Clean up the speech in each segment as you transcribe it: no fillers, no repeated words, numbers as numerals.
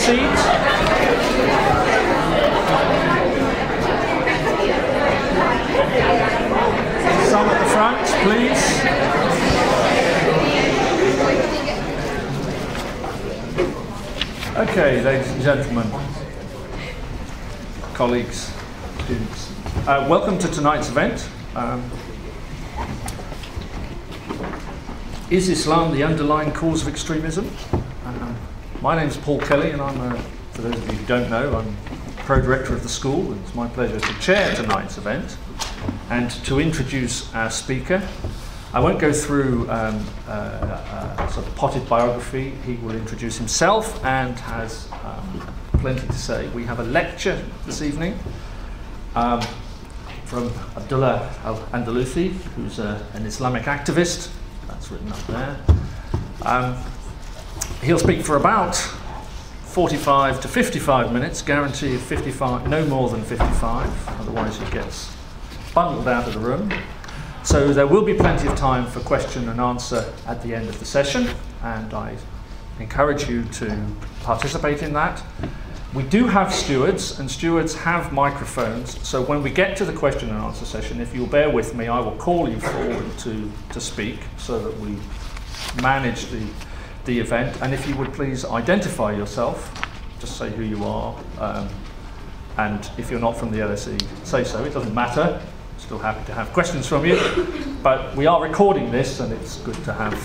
seat. Some at the front, please. Okay, ladies and gentlemen, colleagues, students, welcome to tonight's event. Is Islam the underlying cause of extremism? My name's Paul Kelly, and I'm, for those of you who don't know, I'm pro-director of the school, and it's my pleasure to chair tonight's event and to introduce our speaker. I won't go through sort of potted biography. He will introduce himself and has plenty to say. We have a lecture this evening from Abdullah al Andalusi, who's an Islamic activist. That's written up there. He'll speak for about 45 to 55 minutes, guarantee of 55, no more than 55, otherwise he gets bundled out of the room. So there will be plenty of time for question and answer at the end of the session, and I encourage you to participate in that. We do have stewards, and stewards have microphones, so when we get to the question and answer session, if you'll bear with me, I will call you forward to speak so that we manage the event. And if you would please identify yourself, just say who you are, and if you're not from the LSE, say so. It doesn't matter. Still happy to have questions from you, but we are recording this, and it's good to have,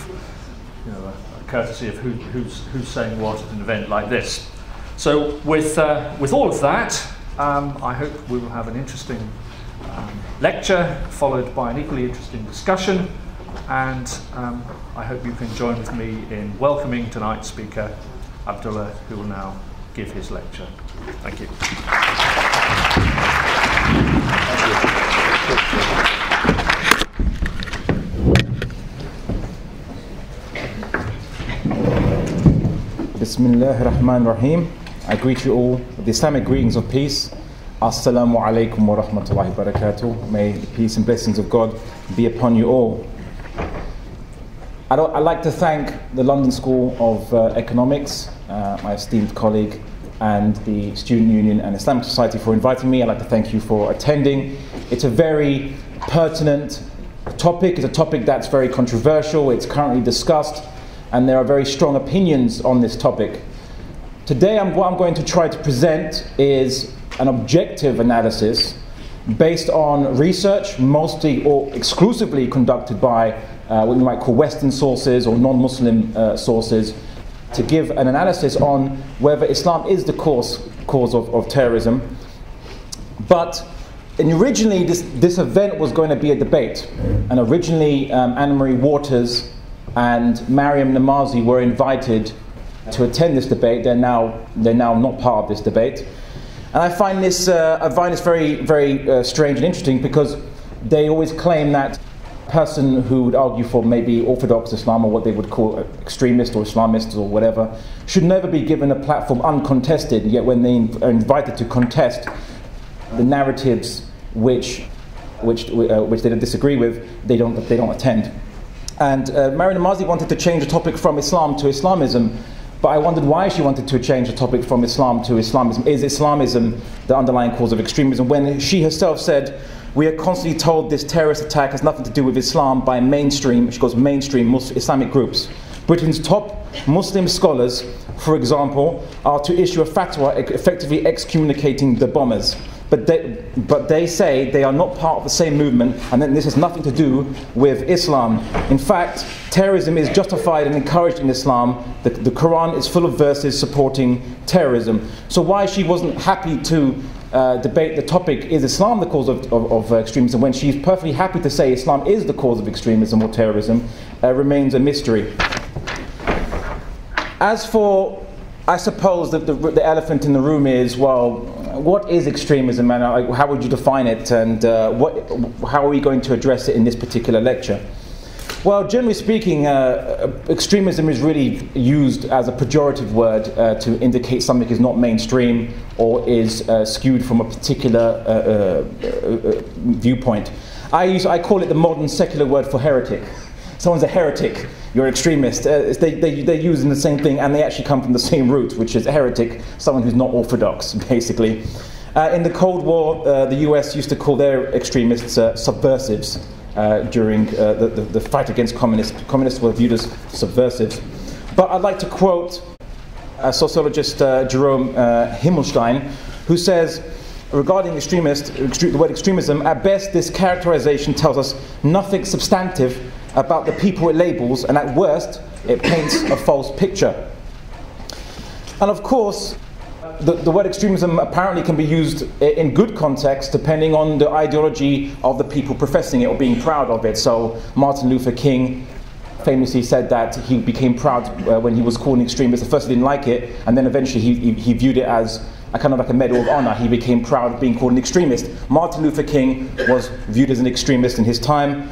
you know, a courtesy of who's saying what at an event like this. So with all of that, I hope we will have an interesting lecture followed by an equally interesting discussion, and I hope you can join with me in welcoming tonight's speaker, Abdullah, who will now give his lecture. Thank you. Bismillah ar-Rahman ar-Rahim. I greet you all with the Islamic greetings of peace. Assalamu alaikum wa rahmatullahi wa barakatuh. May the peace and blessings of God be upon you all. I'd like to thank the London School of Economics, my esteemed colleague, and the Student Union and Islamic Society for inviting me. I'd like to thank you for attending. It's a very pertinent topic. It's a topic that's very controversial. It's currently discussed, and there are very strong opinions on this topic. Today, what I'm going to try to present is an objective analysis based on research, mostly or exclusively conducted by what you might call Western sources or non-Muslim sources, to give an analysis on whether Islam is the cause of terrorism. But originally, this event was going to be a debate, and originally Anna-Marie Waters and Mariam Namazi were invited to attend this debate. They're now not part of this debate, and I find this very, very strange and interesting, because they always claim that a person who would argue for maybe Orthodox Islam, or what they would call extremists or Islamists or whatever, should never be given a platform uncontested. Yet when they are invited to contest the narratives which they don't disagree with, they don't attend. And Mariam Namazi wanted to change the topic from Islam to Islamism, but I wondered why she wanted to change the topic from Islam to Islamism. Is Islamism the underlying cause of extremism, when she herself said, we are constantly told this terrorist attack has nothing to do with Islam by mainstream, she goes mainstream Muslim Islamic groups. Britain's top Muslim scholars, for example, are to issue a fatwa effectively excommunicating the bombers. But they say they are not part of the same movement, and that this has nothing to do with Islam. In fact, terrorism is justified and encouraged in Islam. The Quran is full of verses supporting terrorism. So why she wasn't happy to debate the topic, is Islam the cause of extremism, when she's perfectly happy to say Islam is the cause of extremism or terrorism, remains a mystery. As for, I suppose that the elephant in the room is, well, what is extremism, and how would you define it, and how are we going to address it in this particular lecture? Well, generally speaking, extremism is really used as a pejorative word to indicate something is not mainstream or is skewed from a particular viewpoint. I call it the modern secular word for heretic. Someone's a heretic you're extremist. They're using the same thing, and they actually come from the same root, which is a heretic, someone who's not orthodox, basically. In the Cold War, the US used to call their extremists subversives during the fight against communists. Communists were viewed as subversives. But I'd like to quote sociologist Jerome Himmelstein, who says, regarding the word extremism, at best this characterization tells us nothing substantive about the people it labels, and at worst it paints a false picture. And of course, the word extremism apparently can be used in good context depending on the ideology of the people professing it or being proud of it. So Martin Luther King famously said that he became proud when he was called an extremist. At first he didn't like it, and then eventually he viewed it as a kind of like a medal of honor. He became proud of being called an extremist. Martin Luther King was viewed as an extremist in his time.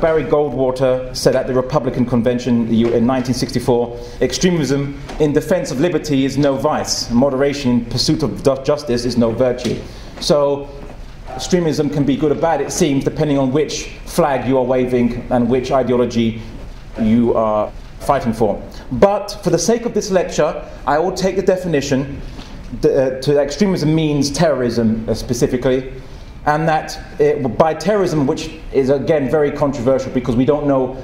Barry Goldwater said at the Republican Convention in 1964, extremism in defense of liberty is no vice. Moderation in pursuit of justice is no virtue. So extremism can be good or bad, it seems, depending on which flag you are waving and which ideology you are fighting for. But for the sake of this lecture, I will take the definition to extremism means terrorism specifically, and that by terrorism, which is again very controversial because we don't know,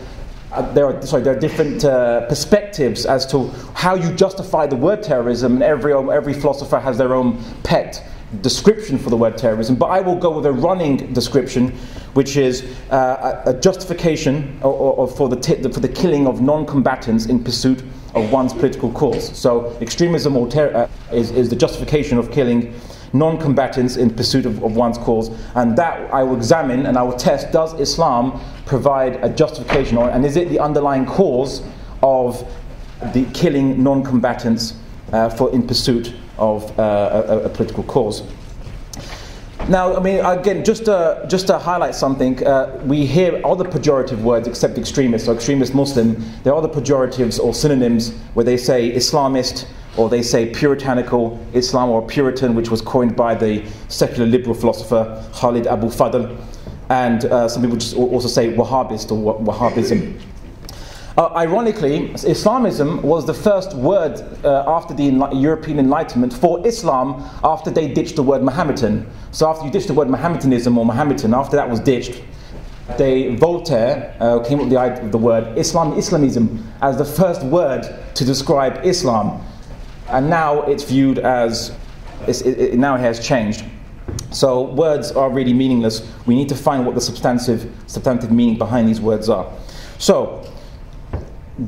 there are different perspectives as to how you justify the word terrorism, and every philosopher has their own pet description for the word terrorism. But I will go with a running description, which is a justification for the killing of non-combatants in pursuit of one's political cause. So extremism is the justification of killing non-combatants in pursuit of one's cause, and that I will examine and I will test, does Islam provide a justification, and is it the underlying cause of the killing non-combatants in pursuit of a political cause. Now, I mean, again, just to highlight something, we hear other pejorative words except extremist or extremist Muslim. There are other pejoratives or synonyms where they say Islamist, or they say puritanical Islam, or Puritan, which was coined by the secular liberal philosopher Khalid Abu Fadl, and some people just also say Wahhabist or Wahhabism. Ironically, Islamism was the first word after the European Enlightenment for Islam after they ditched the word Mohammedan. So after you ditched the word Mohammedanism or Mohammedan, after that was ditched, Voltaire came up with the word Islamism as the first word to describe Islam. And now it's viewed as, now it has changed. So words are really meaningless. We need to find what the substantive meaning behind these words are. So,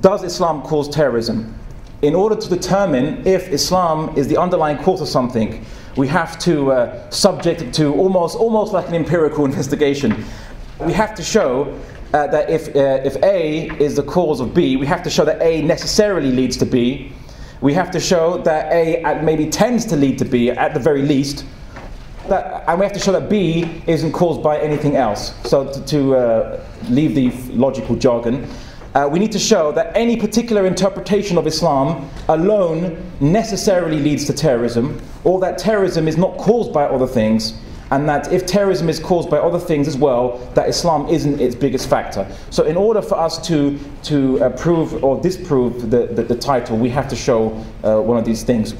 does Islam cause terrorism? In order to determine if Islam is the underlying cause of something, we have to subject it to almost like an empirical investigation. We have to show that if A is the cause of B, we have to show that A necessarily leads to B. We have to show that A maybe tends to lead to B at the very least. And we have to show that B isn't caused by anything else. So to leave the logical jargon, we need to show that any particular interpretation of Islam alone necessarily leads to terrorism, or that terrorism is not caused by other things, and that if terrorism is caused by other things as well, that Islam isn't its biggest factor. So in order for us to prove or disprove the title, we have to show one of these things.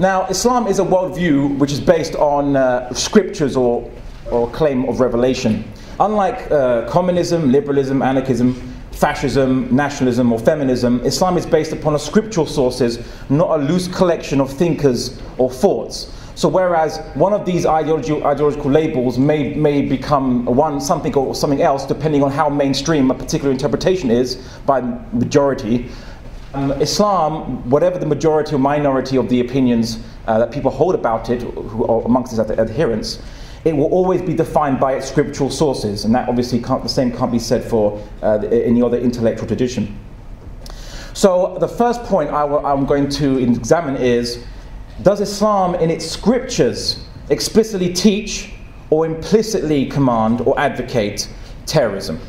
Now, Islam is a worldview which is based on scriptures or claim of revelation. Unlike communism, liberalism, anarchism, fascism, nationalism, or feminism, Islam is based upon scriptural sources, not a loose collection of thinkers or thoughts. So whereas one of these ideological labels may become something or something else depending on how mainstream a particular interpretation is by majority, Islam, whatever the majority or minority of the opinions that people hold about it, who are amongst its adherents, it will always be defined by its scriptural sources, and that obviously the same can't be said for any other intellectual tradition. So the first point I'm going to examine is, does Islam in its scriptures explicitly teach or implicitly command or advocate terrorism?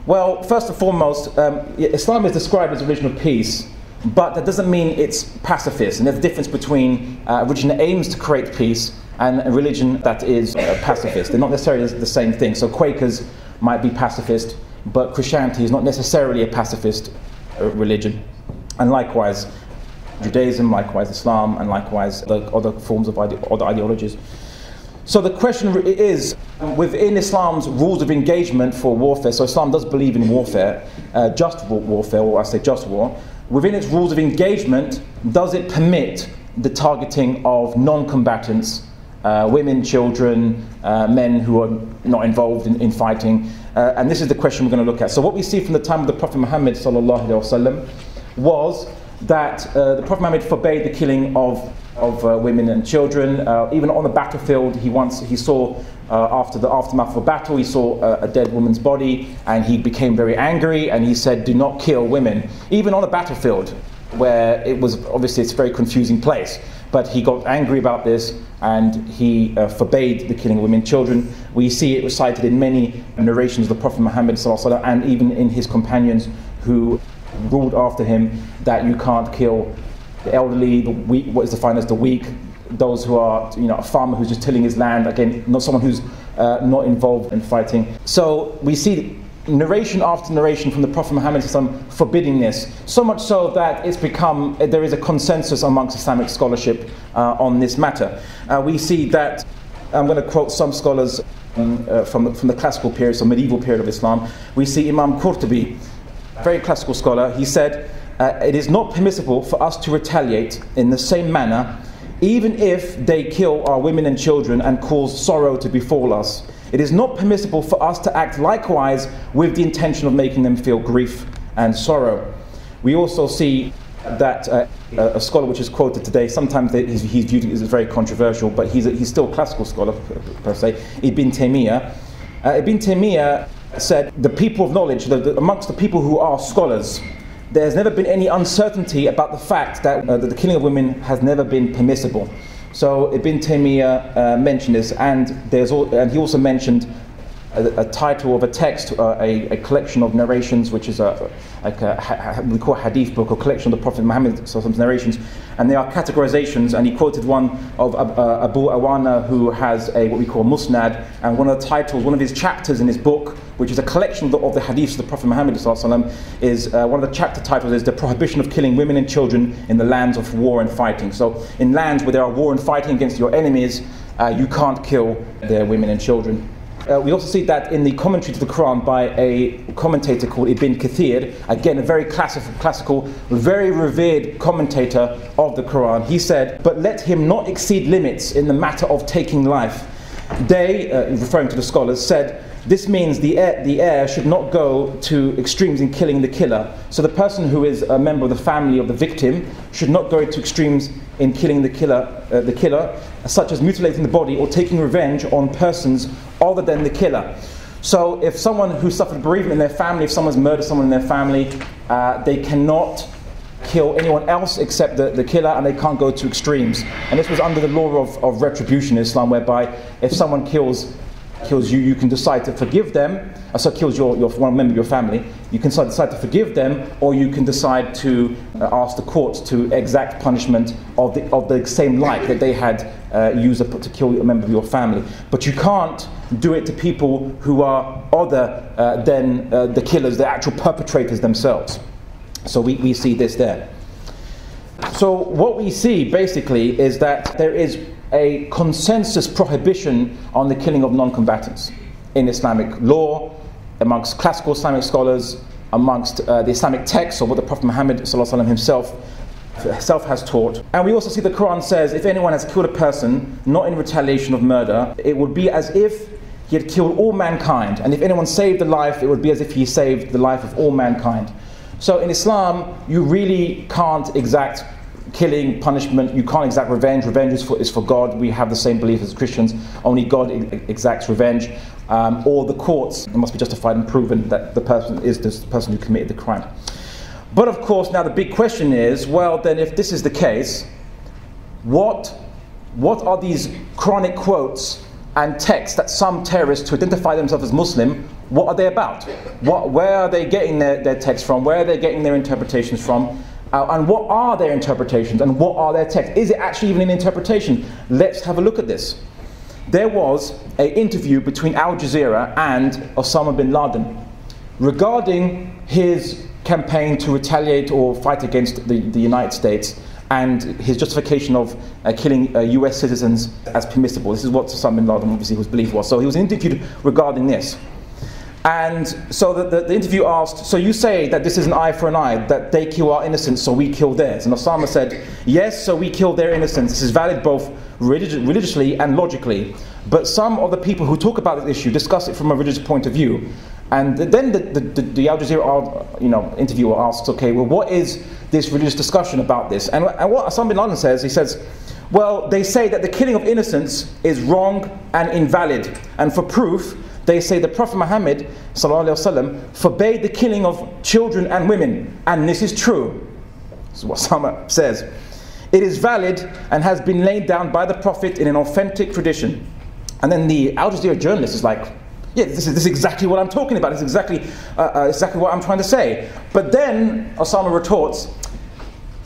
Well, first and foremost, Islam is described as a religion of peace, but that doesn't mean it's pacifist. And there's a difference between a religion that aims to create peace and a religion that is pacifist. They're not necessarily the same thing. So Quakers might be pacifist, but Christianity is not necessarily a pacifist religion. And likewise, Judaism, likewise Islam, and likewise the other forms of other ideologies. So the question is, within Islam's rules of engagement for warfare, so Islam does believe in warfare, just warfare, or I say just war, within its rules of engagement, does it permit the targeting of non-combatants, women, children, men who are not involved in fighting? And this is the question we're going to look at. So what we see from the time of the Prophet Muhammad sallallahu alaihi wasallam was that the Prophet Muhammad forbade the killing of women and children. Even on the battlefield, he saw, after the aftermath of a battle, he saw a dead woman's body, and he became very angry, and he said, do not kill women. Even on the battlefield, where it was, obviously it's a very confusing place, but he got angry about this, and he forbade the killing of women and children. We see it recited in many narrations of the Prophet Muhammad sallallahu alaihi wasallam, and even in his companions who ruled after him, that you can't kill the elderly, the weak, what is defined as the weak, those who are, a farmer who's just tilling his land, again, not someone who's not involved in fighting. So we see narration after narration from the Prophet Muhammad forbidding this, so much so that it's become, there is a consensus amongst Islamic scholarship on this matter. We see that, I'm going to quote some scholars from the classical period, so medieval period of Islam. We see Imam Qurtubi, a very classical scholar. He said, it is not permissible for us to retaliate in the same manner, even if they kill our women and children and cause sorrow to befall us. It is not permissible for us to act likewise with the intention of making them feel grief and sorrow. We also see that a scholar which is quoted today, sometimes he's viewed as very controversial, but he's still a classical scholar per se, Ibn Taymiyyah. Ibn Taymiyyah said, the people of knowledge, amongst the people who are scholars, there's never been any uncertainty about the fact that the killing of women has never been permissible. So Ibn Taymiyyah mentioned this, and he also mentioned a title of a text, a collection of narrations, which is we call a hadith book, or collection of the Prophet Muhammad's narrations, and they are categorizations. And he quoted one of Abu Awana, who has what we call Musnad, and one of the titles, one of his chapters in his book, which is a collection of the hadiths of the Prophet Muhammad is one of the chapter titles is the prohibition of killing women and children in the lands of war and fighting. So in lands where there are war and fighting against your enemies, you can't kill their women and children. We also see that in the commentary to the Quran by a commentator called Ibn Kathir, again a very classical, very revered commentator of the Quran. He said, but let him not exceed limits in the matter of taking life. They, referring to the scholars, said, this means the heir should not go to extremes in killing the killer. So the person who is a member of the family of the victim should not go to extremes in killing the killer, such as mutilating the body or taking revenge on persons other than the killer. So if someone who suffered bereavement in their family, if someone's murdered someone in their family, they cannot kill anyone else except the killer, and they can't go to extremes. And this was under the law of retribution in Islam, whereby if someone kills you, you can decide to forgive them. So kills one member of your family, you can decide to forgive them, or you can decide to ask the courts to exact punishment of the same like that they had used to kill a member of your family. But you can't do it to people who are other than the killers, the actual perpetrators themselves. So we see this there. So what we see basically is that there is a consensus prohibition on the killing of non-combatants in Islamic law, amongst classical Islamic scholars, amongst the Islamic texts, or what the Prophet Muhammad ﷺ himself has taught. And we also see the Quran says, if anyone has killed a person not in retaliation of murder, it would be as if he had killed all mankind. And if anyone saved a life, it would be as if he saved the life of all mankind. So in Islam, you really can't exact killing, punishment, you can't exact revenge. Revenge is for God. We have the same belief as Christians. Only God exacts revenge. Or the courts, it must be justified and proven that the person is the person who committed the crime. But of course, now the big question is, well then if this is the case, what are these Quranic quotes and texts that some terrorists who identify themselves as Muslim, what are they about? Where are they getting their texts from? Where are they getting their interpretations from? And what are their interpretations and what are their texts? Is it actually even an interpretation? Let's have a look at this. There was an interview between Al Jazeera and Osama bin Laden. regarding his campaign to retaliate or fight against the United States and his justification of killing US citizens as permissible. This is what Osama bin Laden obviously was believed was. So he was interviewed regarding this. And so the interview asked, so you say that this is an eye for an eye, that they kill our innocents, so we kill theirs. And Osama said, yes, so we kill their innocents. This is valid both religiously and logically. But some of the people who talk about this issue discuss it from a religious point of view. And then the Al Jazeera interviewer asks, okay, well, what is this religious discussion about this? And what Osama bin Laden says, he says, well, they say that the killing of innocents is wrong and invalid. And for proof, they say the Prophet Muhammad ﷺ forbade the killing of children and women. And this is true. This is what Osama says. It is valid and has been laid down by the Prophet in an authentic tradition. And then the Al Jazeera journalist is like, yeah, this is exactly what I'm talking about. It's exactly what I'm trying to say. But then Osama retorts,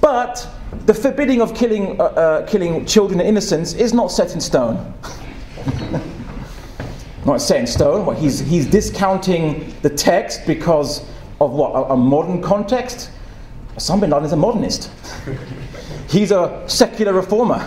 but the forbidding of killing children and innocents is not set in stone. Not set in stone. Well, he's discounting the text because of what? A modern context? Osama bin Laden is a modernist. He's a secular reformer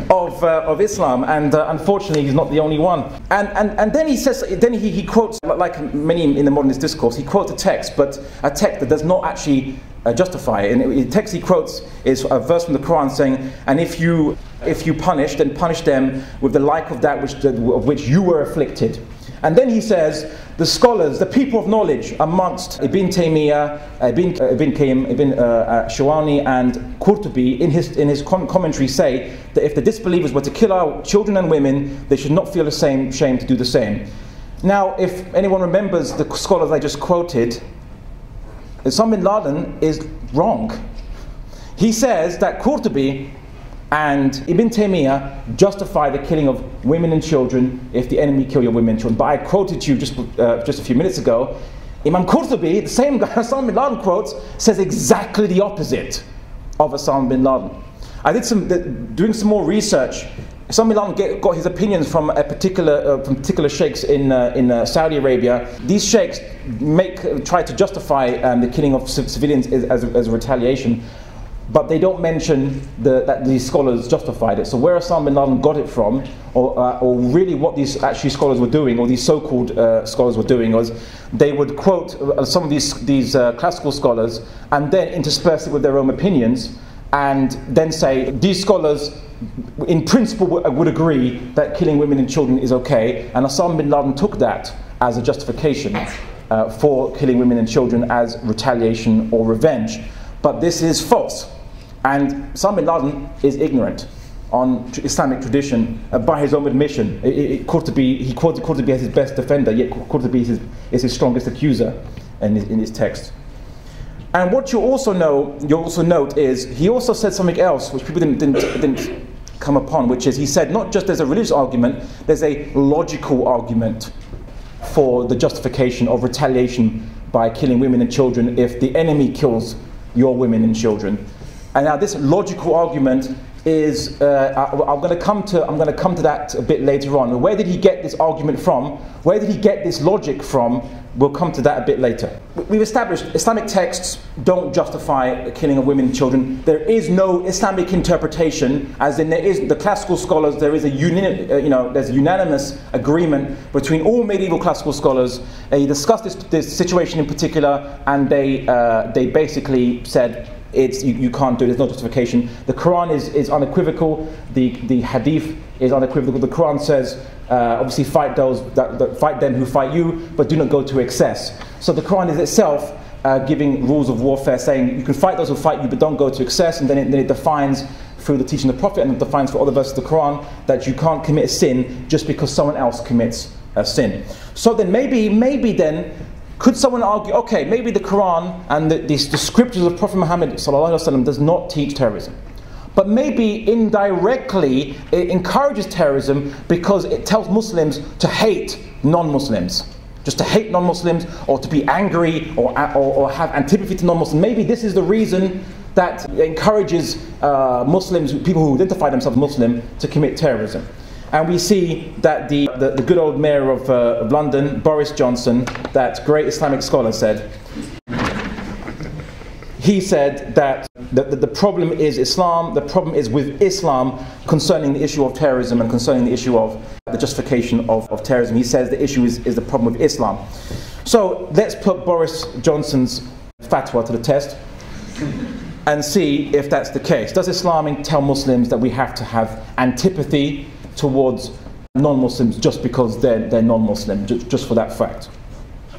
of Islam, and unfortunately he's not the only one. And then he says, he quotes, like many in the modernist discourse, he quotes a text, but a text that does not actually justify it. And the text he quotes is a verse from the Quran saying, and if you punish, then punish them with the like of that of which you were afflicted. And then he says, the scholars, the people of knowledge amongst Ibn Taymiyyah, Ibn Qayyim, Ibn Shawani and Qurtubi in his commentary say that if the disbelievers were to kill our children and women, they should not feel the same shame to do the same. Now, if anyone remembers the scholars I just quoted, Osama bin Laden is wrong. He says that Qurtubi and Ibn Taymiyyah justify the killing of women and children if the enemy kill your women and children. But I quoted to you just a few minutes ago, Imam Qurtubi, the same guy Osama bin Laden quotes, says exactly the opposite of Osama bin Laden. I did doing some more research. Osama bin Laden got his opinions from particular sheikhs in Saudi Arabia. These sheikhs try to justify the killing of civilians as a retaliation, but they don't mention that these scholars justified it. So where Osama bin Laden got it from, or really what these actually scholars were doing, or these so-called scholars were doing, was they would quote some of these classical scholars and then intersperse it with their own opinions, and then say these scholars in principle would agree that killing women and children is okay, and Osama bin Laden took that as a justification for killing women and children as retaliation or revenge. But this is false. And Osama bin Laden is ignorant on Islamic tradition by his own admission. He quoted Qurtubi as his best defender, yet Qurtubi is his strongest accuser in his text. And what you also note is he also said something else which people didn't come upon, which is he said not just there's a religious argument, there's a logical argument for the justification of retaliation by killing women and children if the enemy kills your women and children. And now this logical argument is, I'm going to come to that a bit later on. Where did he get this argument from? Where did he get this logic from? We'll come to that a bit later. We've established Islamic texts don't justify the killing of women and children. There is no Islamic interpretation, as in there is the classical scholars. There is there's unanimous agreement between all medieval classical scholars. They discussed this situation in particular, and they basically said, you can't do it, there's no justification. The Quran is unequivocal, the Hadith is unequivocal. The Quran says, obviously fight them who fight you, but do not go to excess. So the Quran is itself giving rules of warfare, saying you can fight those who fight you, but don't go to excess. And then it defines through the teaching of the Prophet, and it defines for other verses of the Quran, that you can't commit a sin just because someone else commits a sin. So then maybe then, could someone argue, okay, maybe the Quran and the scriptures of Prophet Muhammad ﷺ does not teach terrorism, but maybe indirectly it encourages terrorism because it tells Muslims to hate non-Muslims, just to hate non-Muslims, or to be angry, or have antipathy to non-Muslims. Maybe this is the reason that encourages Muslims, people who identify themselves Muslim, to commit terrorism. And we see that the good old mayor of London, Boris Johnson, that great Islamic scholar, said, he said that the problem is Islam, the problem is with Islam concerning the issue of terrorism and concerning the issue of the justification of terrorism. He says the issue is the problem with Islam. So let's put Boris Johnson's fatwa to the test and see if that's the case. Does Islam tell Muslims that we have to have antipathy towards non-Muslims just because they're non-Muslim, just for that fact?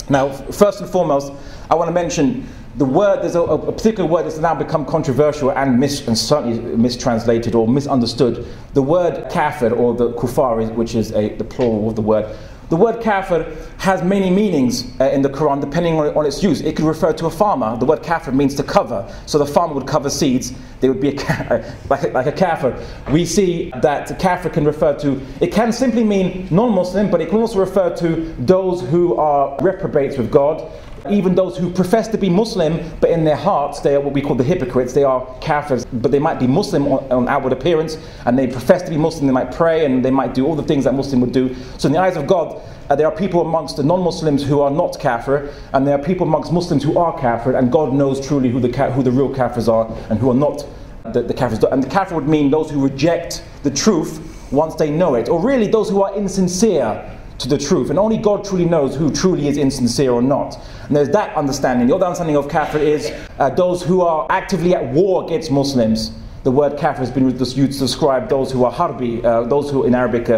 Now, first and foremost, I want to mention the word, there's a particular word that's now become controversial and certainly mistranslated or misunderstood. The word kafir, or the kufar, which is the plural of the word. The word kafir has many meanings in the Quran depending on its use. It could refer to a farmer. The word kafir means to cover. So the farmer would cover seeds. They would be like a kafir. We see that kafir can refer to, it can simply mean non-Muslim, but it can also refer to those who are reprobates with God. Even those who profess to be Muslim, but in their hearts they are what we call the hypocrites. They are kafirs, but they might be Muslim on outward appearance, and they profess to be Muslim. They might pray, and they might do all the things that Muslim would do. So in the eyes of God, there are people amongst the non-Muslims who are not kafir, and there are people amongst Muslims who are kafir, and God knows truly who the real kafirs are and who are not the kafirs. And the kafir would mean those who reject the truth once they know it, or really those who are insincere to the truth, and only God truly knows who truly is insincere or not. And there's that understanding. The other understanding of kafir is those who are actively at war against Muslims. The word kafir has been used to describe those who are harbi, those who in Arabic,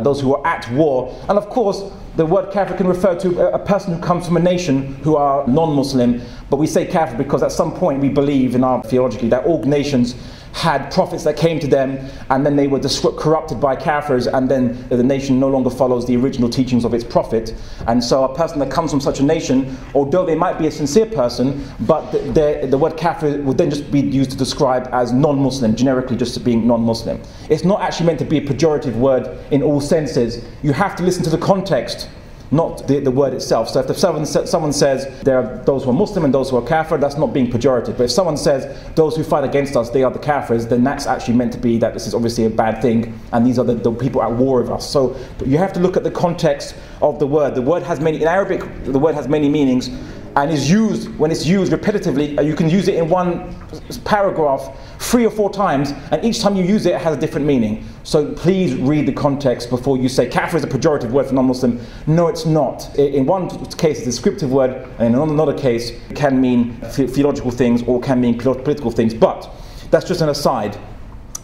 those who are at war. And of course, the word kafir can refer to a person who comes from a nation who are non-Muslim. But we say kafir because at some point we believe in our theologically that all nations had prophets that came to them, and then they were corrupted by kafirs, and then the nation no longer follows the original teachings of its prophet. And so a person that comes from such a nation, although they might be a sincere person, but the word kafir would then just be used to describe as non-Muslim, generically just being non-Muslim. It's not actually meant to be a pejorative word in all senses. You have to listen to the context, not the word itself. So if someone says there are those who are Muslim and those who are kafir, that's not being pejorative. But if someone says those who fight against us, they are the kafirs, then that's actually meant to be that this is obviously a bad thing, and these are the people at war with us. So you have to look at the context of the word. The word has many, in Arabic, the word has many meanings, and is used, when it's used repetitively, you can use it in one paragraph 3 or 4 times, and each time you use it, it has a different meaning. So please read the context before you say kafir is a pejorative word for non-Muslim. No, it's not. In one case, it's a descriptive word, and in another case, it can mean theological things or can mean political things. But that's just an aside.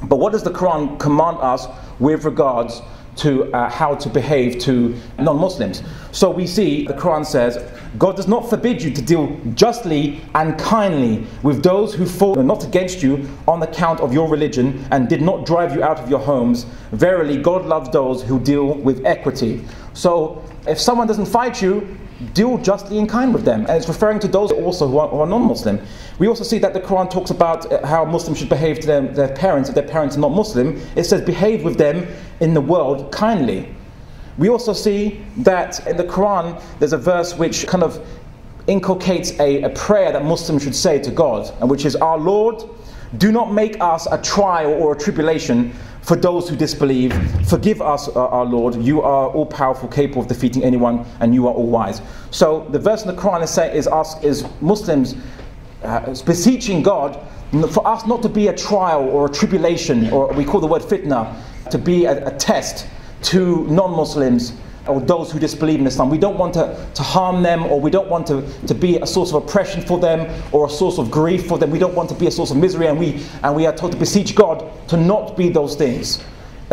But what does the Quran command us with regards to how to behave to non-Muslims? So we see the Quran says, God does not forbid you to deal justly and kindly with those who fought not against you on account of your religion and did not drive you out of your homes. Verily, God loves those who deal with equity. So if someone doesn't fight you, deal justly and kind with them. And it's referring to those also who are non-Muslim. We also see that the Quran talks about how Muslims should behave to their parents if their parents are not Muslim. It says behave with them in the world kindly. We also see that in the Quran there's a verse which kind of inculcates a prayer that Muslims should say to God, and which is, Our Lord, do not make us a trial or a tribulation for those who disbelieve. Forgive us, our Lord. You are all powerful, capable of defeating anyone, and you are all wise. So the verse in the Quran is Muslims beseeching God for us not to be a trial or a tribulation, or we call the word fitna, to be a test to non-Muslims or those who disbelieve in Islam. We don't want to harm them, or we don't want to be a source of oppression for them or a source of grief for them. We don't want to be a source of misery, and we are told to beseech God to not be those things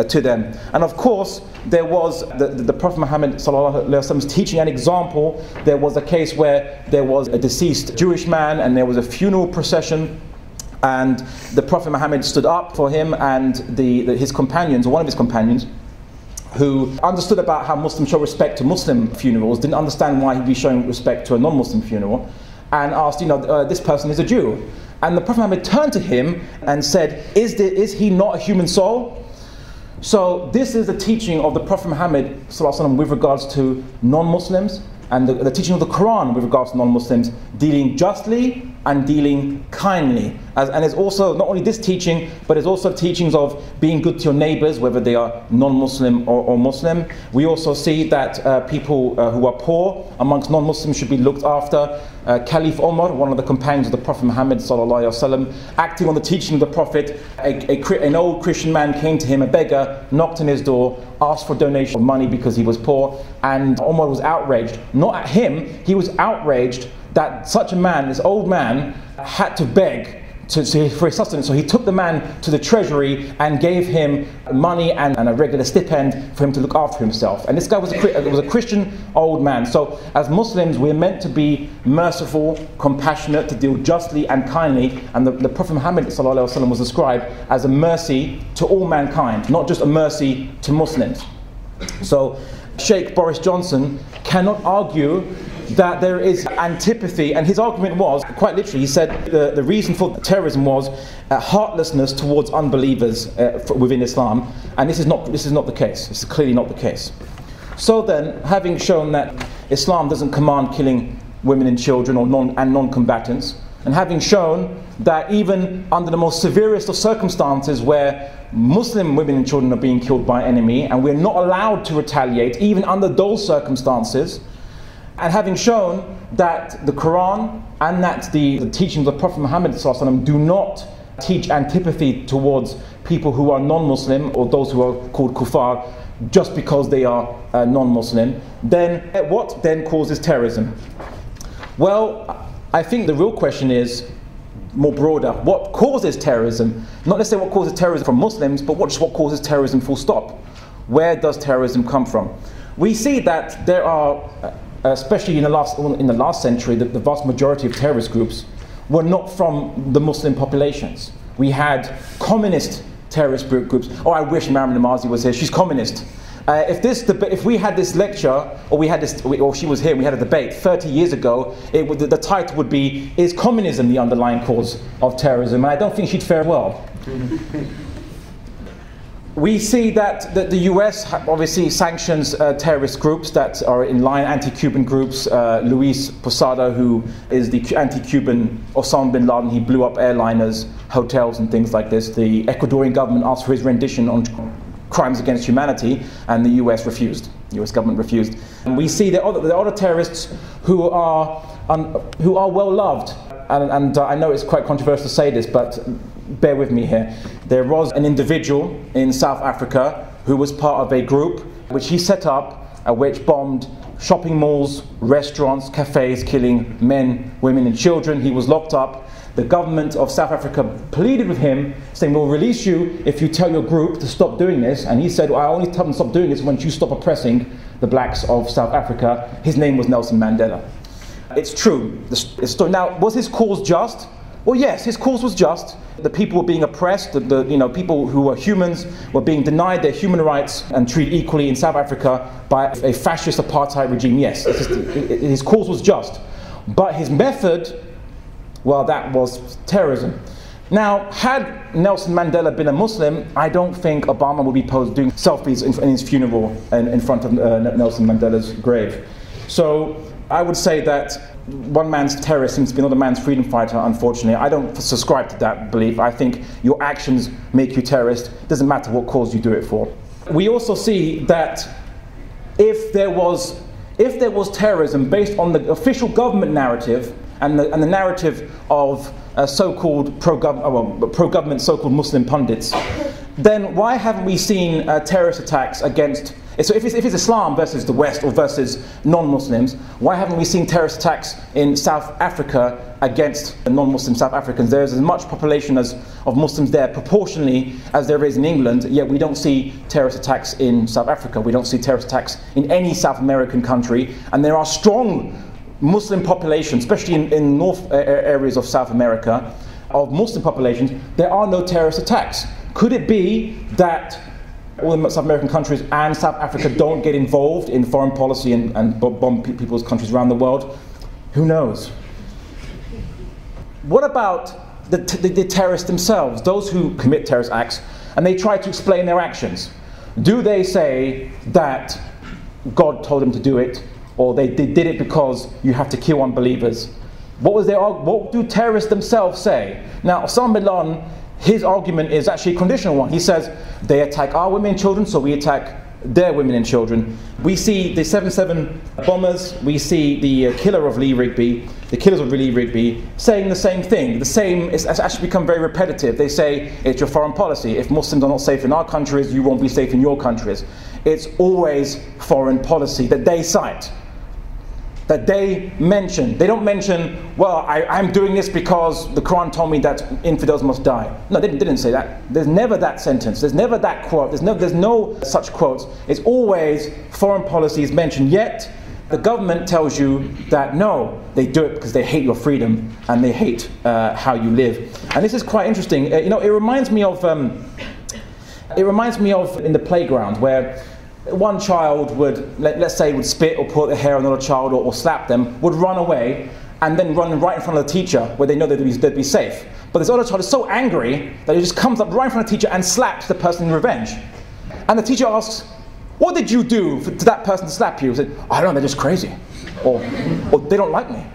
to them. And of course, there was the Prophet Muhammad sallallahu alaihi wasallam's teaching an example. There was a case where there was a deceased Jewish man, and there was a funeral procession, and the Prophet Muhammad stood up for him, and his companions, or one of his companions, who understood about how Muslims show respect to Muslim funerals, didn't understand why he'd be showing respect to a non-Muslim funeral, and asked, this person is a Jew. And the Prophet Muhammad turned to him and said, is he not a human soul? So this is the teaching of the Prophet Muhammad sallallahu alaihi wasallam with regards to non-Muslims, and the teaching of the Quran with regards to non-Muslims, dealing justly and dealing kindly. And there's also not only this teaching, but there's also teachings of being good to your neighbors, whether they are non-Muslim or Muslim. We also see that people who are poor amongst non-Muslims should be looked after. Caliph Omar, one of the companions of the Prophet Muhammad sallallahu alaihi wasallam, acting on the teaching of the Prophet, an old Christian man came to him, a beggar, knocked on his door, asked for donation of money because he was poor, and Omar was outraged. Not at him, he was outraged that such a man, this old man, had to beg for his sustenance. So he took the man to the treasury and gave him money and a regular stipend for him to look after himself. And this guy was a Christian old man. So as Muslims, we're meant to be merciful, compassionate, to deal justly and kindly. And the Prophet Muhammad ﷺ was described as a mercy to all mankind, not just a mercy to Muslims. So Sheikh Boris Johnson cannot argue that there is antipathy, and his argument was, quite literally, he said the reason for terrorism was heartlessness towards unbelievers within Islam, and this is not the case. This is clearly not the case. So then, having shown that Islam doesn't command killing women and children or non-combatants, and having shown that even under the most severest of circumstances where Muslim women and children are being killed by an enemy, and we're not allowed to retaliate even under those circumstances, and having shown that the Quran and that the teachings of Prophet Muhammad ﷺ do not teach antipathy towards people who are non-Muslim or those who are called kuffar just because they are non-Muslim, then what then causes terrorism? Well, I think the real question is more broader. What causes terrorism? Not necessarily what causes terrorism from Muslims, but what causes terrorism full stop. Where does terrorism come from? We see that there are especially in the last century, the vast majority of terrorist groups were not from the Muslim populations. We had communist terrorist groups. Oh, I wish Maryam Namazi was here. She's communist. If we had this lecture, or she was here, and we had a debate 30 years ago, the title would be, "Is communism the underlying cause of terrorism?" And I don't think she'd fare well. We see that the US obviously sanctions terrorist groups that are in line, anti-Cuban groups. Luis Posada, who is the anti-Cuban Osama bin Laden, he blew up airliners, hotels and things like this. The Ecuadorian government asked for his rendition on crimes against humanity, and the US refused. The US government refused. And we see there are other terrorists who are well loved. And I know it's quite controversial to say this, but bear with me here. There was an individual in South Africa who was part of a group which he set up, which bombed shopping malls, restaurants, cafes, killing men, women and children. He was locked up. The government of South Africa pleaded with him, saying, "We'll release you if you tell your group to stop doing this." And he said, "Well, I only tell them to stop doing this when you stop oppressing the blacks of South Africa." His name was Nelson Mandela. It's true. Now, was his cause just? Well, yes, his cause was just. The people were being oppressed. People who were humans were being denied their human rights and treated equally in South Africa by a fascist apartheid regime. Yes, his cause was just. But his method, well, that was terrorism. Now, had Nelson Mandela been a Muslim, I don't think Obama would be doing selfies in his funeral in front of Nelson Mandela's grave. So I would say that one man's terrorist seems to be another man's freedom fighter, unfortunately. I don't subscribe to that belief. I think your actions make you terrorist. It doesn't matter what cause you do it for. We also see that if there was terrorism based on the official government narrative and the narrative of so-called pro-government so-called Muslim pundits, then why haven't we seen terrorist attacks against... So if it's Islam versus the West or versus non-Muslims, why haven't we seen terrorist attacks in South Africa against non-Muslim South Africans? There's as much population of Muslims there proportionally as there is in England, yet we don't see terrorist attacks in South Africa. We don't see terrorist attacks in any South American country. And there are strong Muslim populations, especially in north areas of South America, of Muslim populations. There are no terrorist attacks. Could it be that all the South American countries and South Africa don't get involved in foreign policy and bomb people's countries around the world? Who knows? What about the terrorists themselves, those who commit terrorist acts, and they try to explain their actions? Do they say that God told them to do it, or they did it because you have to kill unbelievers? What do terrorists themselves say? Now, Osama bin Laden, his argument is actually a conditional one. He says, they attack our women and children, so we attack their women and children. We see the 7/7 bombers, we see the killers of Lee Rigby, saying the same thing. It's actually become very repetitive. They say, it's your foreign policy. If Muslims are not safe in our countries, you won't be safe in your countries. It's always foreign policy that they cite, that they mention. They don't mention, well, I'm doing this because the Quran told me that infidels must die. No, they didn't say that. There's never that sentence. There's never that quote. There's no such quotes. It's always foreign policy is mentioned. Yet, the government tells you that no, they do it because they hate your freedom and they hate how you live. And this is quite interesting. It reminds me of in the playground where one child would, let's say, would spit or pull their hair on another child or slap them, would run away and then run right in front of the teacher where they know they'd be safe. But this other child is so angry that he just comes up right in front of the teacher and slaps the person in revenge. And the teacher asks, what did you do to that person to slap you? He said, I don't know, they're just crazy. Or they don't like me.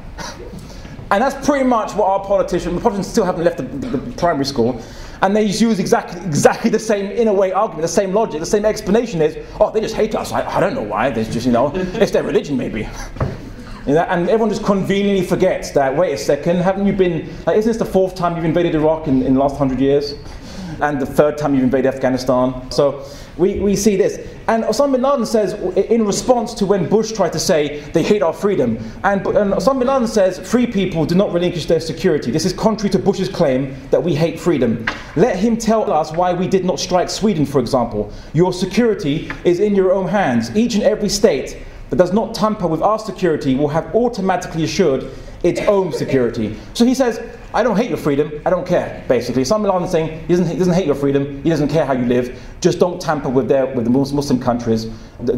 And that's pretty much what the politicians still haven't left the primary school. And they use exactly the same, in a way, argument, the same logic, the same explanation is, oh, they just hate us. I don't know why. There's just, it's their religion, maybe. And everyone just conveniently forgets that, wait a second, haven't you been, isn't this the 4th time you've invaded Iraq in the last 100 years? And the 3rd time you've invaded Afghanistan? So we see this. And Osama bin Laden says, in response to when Bush tried to say they hate our freedom, and Osama bin Laden says, free people do not relinquish their security. This is contrary to Bush's claim that we hate freedom. Let him tell us why we did not strike Sweden, for example. Your security is in your own hands. Each and every state that does not tamper with our security will have automatically assured its own security. So he says, I don't hate your freedom, I don't care, basically. Osama bin Laden is saying he doesn't hate your freedom, he doesn't care how you live, just don't tamper with the Muslim countries,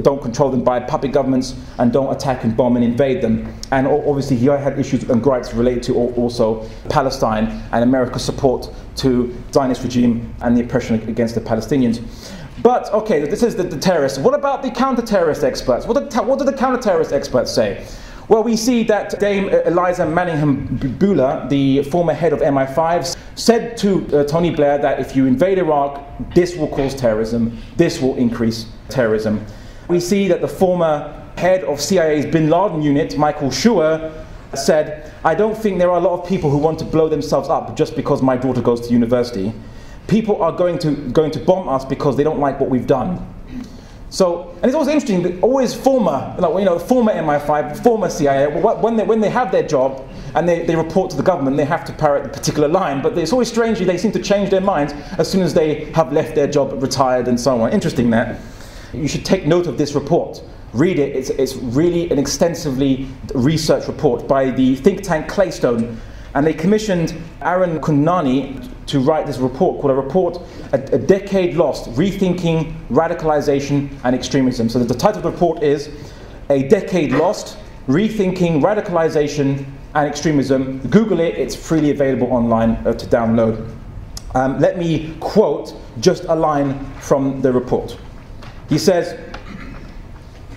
don't control them by puppet governments, and don't attack and bomb and invade them. And obviously he had issues and gripes related to also Palestine and America's support to Zionist regime and the oppression against the Palestinians. But, okay, this is the terrorists. What about the counter-terrorist experts? What do the counter-terrorist experts say? Well, we see that Dame Eliza Manningham-Buller, the former head of MI5, said to Tony Blair that if you invade Iraq, this will cause terrorism, this will increase terrorism. We see that the former head of CIA's Bin Laden unit, Michael Schur, said, I don't think there are a lot of people who want to blow themselves up just because my daughter goes to university. People are going to bomb us because they don't like what we've done. So, and it's always interesting that always former MI5, former CIA, when they have their job and they report to the government, they have to parrot a particular line. But it's always strangely they seem to change their minds as soon as they have left their job, retired, and so on. Interesting that. You should take note of this report. Read it. It's really an extensively researched report by the think tank Claystone. And they commissioned Aaron Kundnani to write this report called A Decade Lost, Rethinking Radicalization and Extremism. So the title of the report is A Decade Lost, Rethinking Radicalization and Extremism. Google it, it's freely available online to download. Let me quote just a line from the report. He says,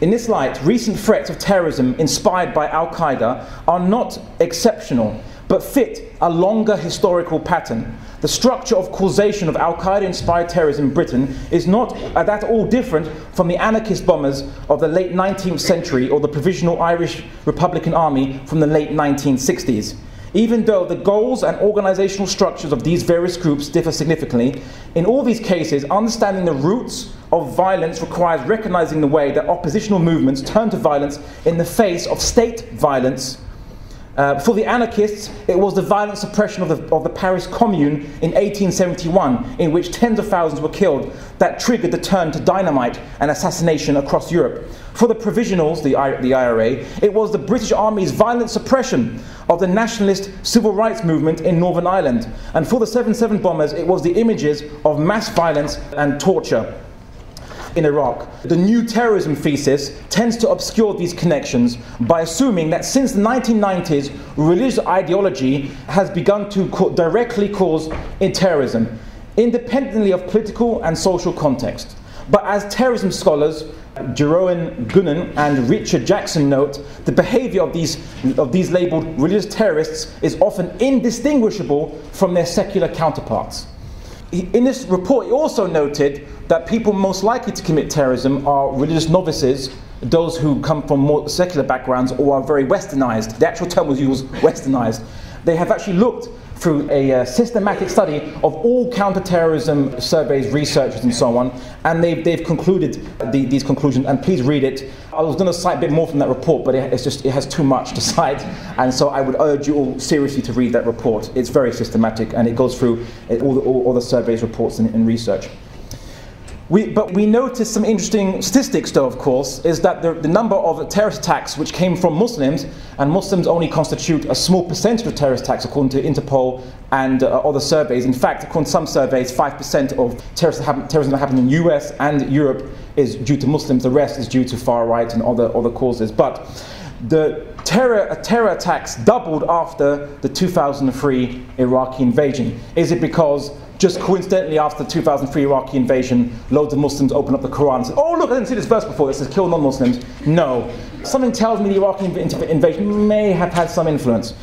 in this light, recent threats of terrorism inspired by Al-Qaeda are not exceptional, but fit a longer historical pattern. The structure of causation of Al-Qaeda-inspired terrorism in Britain is not at all different from the anarchist bombers of the late 19th century or the Provisional Irish Republican Army from the late 1960s. Even though the goals and organizational structures of these various groups differ significantly, in all these cases, understanding the roots of violence requires recognizing the way that oppositional movements turn to violence in the face of state violence. For the anarchists, it was the violent suppression of the Paris Commune in 1871, in which tens of thousands were killed, that triggered the turn to dynamite and assassination across Europe. For the Provisionals, the IRA, it was the British Army's violent suppression of the nationalist civil rights movement in Northern Ireland. And for the 7/7 bombers, it was the images of mass violence and torture in Iraq. The new terrorism thesis tends to obscure these connections by assuming that since the 1990s, religious ideology has begun to directly cause terrorism, independently of political and social context. But as terrorism scholars Jeroen Gunnen and Richard Jackson note, the behavior of these labeled religious terrorists is often indistinguishable from their secular counterparts. In this report, he also noted that people most likely to commit terrorism are religious novices, those who come from more secular backgrounds or are very westernized. The actual term was used, westernized. They have actually looked through a systematic study of all counterterrorism surveys, researchers and so on, and they've concluded these conclusions, and please read it. I was going to cite a bit more from that report, but it has too much to cite, and so I would urge you all seriously to read that report. It's very systematic, and it goes through all the surveys, reports and research. But we noticed some interesting statistics, though, of course, is that the number of terrorist attacks which came from Muslims, and Muslims only constitute a small percentage of terrorist attacks according to Interpol and other surveys. In fact, according to some surveys, 5% of terrorism that happened in the US and Europe is due to Muslims. The rest is due to far right and other causes. But the terror attacks doubled after the 2003 Iraqi invasion. Is it because just coincidentally after the 2003 Iraqi invasion, loads of Muslims opened up the Quran and said, oh look, I didn't see this verse before, it says kill non-Muslims? No. Something tells me the Iraqi invasion may have had some influence.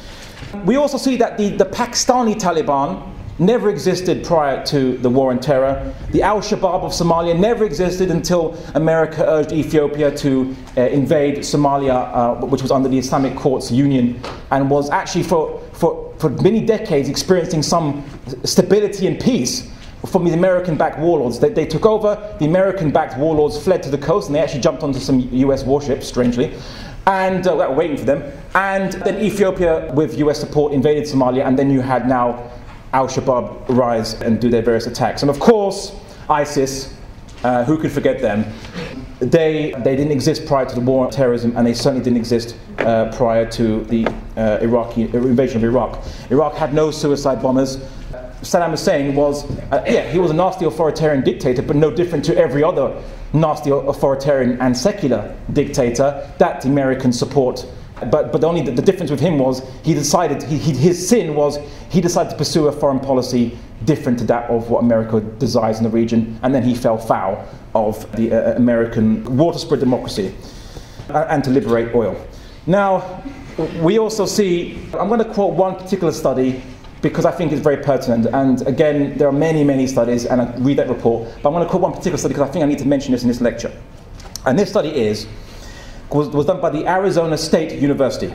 We also see that the Pakistani Taliban never existed prior to the war on terror. The Al-Shabaab of Somalia never existed until America urged Ethiopia to invade Somalia, which was under the Islamic Courts Union, and was actually for many decades experiencing some stability and peace from the American-backed warlords. They took over, the American-backed warlords fled to the coast, and they actually jumped onto some US warships, strangely, and were waiting for them. And then Ethiopia, with US support, invaded Somalia, and then you had now Al-Shabaab rise and do their various attacks. And of course, ISIS, who could forget them? They didn't exist prior to the war on terrorism, and they certainly didn't exist prior to the Iraqi invasion of Iraq. Iraq had no suicide bombers. Saddam Hussein was, he was a nasty authoritarian dictator, but no different to every other nasty authoritarian and secular dictator that the Americans support. But only the difference with him was his sin was he decided to pursue a foreign policy different to that of what America desires in the region, and then he fell foul of the American war to spread democracy and to liberate oil. Now, we also see, I'm going to quote one particular study because I think it's very pertinent, and again, there are many studies, and I read that report, but I'm going to quote one particular study because I think I need to mention this in this lecture. And this study was done by the Arizona State University.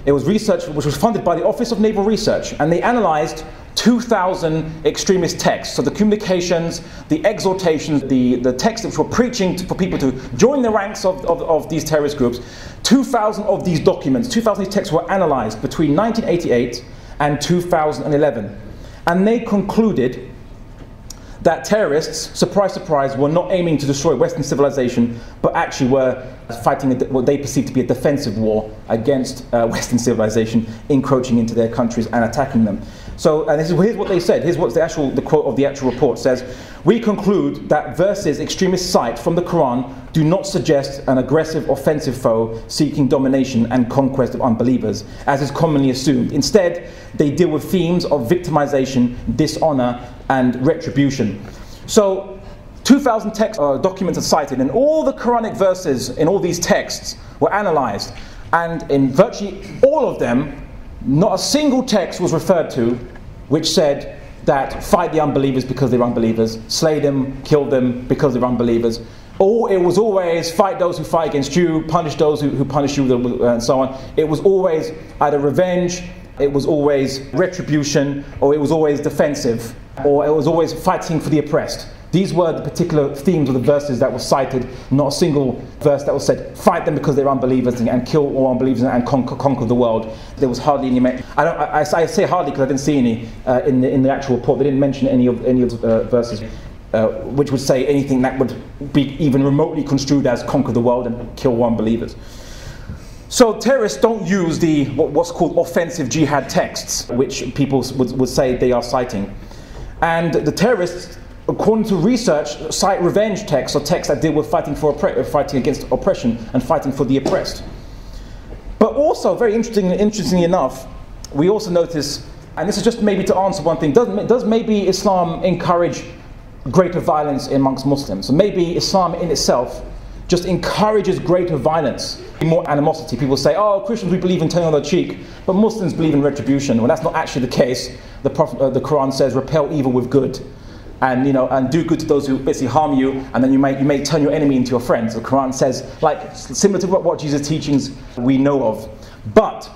It was research which was funded by the Office of Naval Research, and they analyzed 2,000 extremist texts. So the communications, the exhortations, the texts which were preaching for people to join the ranks of these terrorist groups. 2,000 of these documents, 2,000 of these texts were analyzed between 1988 and 2011. And they concluded that terrorists, surprise, surprise, were not aiming to destroy Western civilization, but actually were fighting what they perceived to be a defensive war against Western civilization, encroaching into their countries and attacking them. So, and here's what they said. Here's what the quote of the actual report says. We conclude that verses extremists cite from the Quran do not suggest an aggressive, offensive foe seeking domination and conquest of unbelievers, as is commonly assumed. Instead, they deal with themes of victimization, dishonor, and retribution. So, 2,000 documents are cited, and all the Quranic verses in all these texts were analyzed. And in virtually all of them, not a single text was referred to which said that fight the unbelievers because they're unbelievers, slay them, kill them because they're unbelievers. Or it was always fight those who fight against you, punish those who punish you, and so on. It was always either revenge, it was always retribution, or it was always defensive, or it was always fighting for the oppressed. These were the particular themes of the verses that were cited, not a single verse that was said, fight them because they're unbelievers and kill all unbelievers and conquer the world. There was hardly any, I say hardly because I didn't see any in the actual report. They didn't mention any of the verses which would say anything that would be even remotely construed as conquer the world and kill all unbelievers. So terrorists don't use what's called offensive jihad texts, which people would say they are citing. And the terrorists, according to research, cite revenge texts, or texts that deal with fighting against oppression and fighting for the oppressed. But also, very interestingly enough, we also notice, and this is just maybe to answer one thing, does maybe Islam encourage greater violence amongst Muslims. So maybe Islam in itself just encourages greater violence, more animosity. People say, oh, Christians, we believe in turning on the cheek, but Muslims believe in retribution. Well, that's not actually the case. The Quran says, repel evil with good, and and do good to those who basically harm you, and then you may turn your enemy into your friend. So the Quran says, like, similar to what Jesus' teachings we know of. But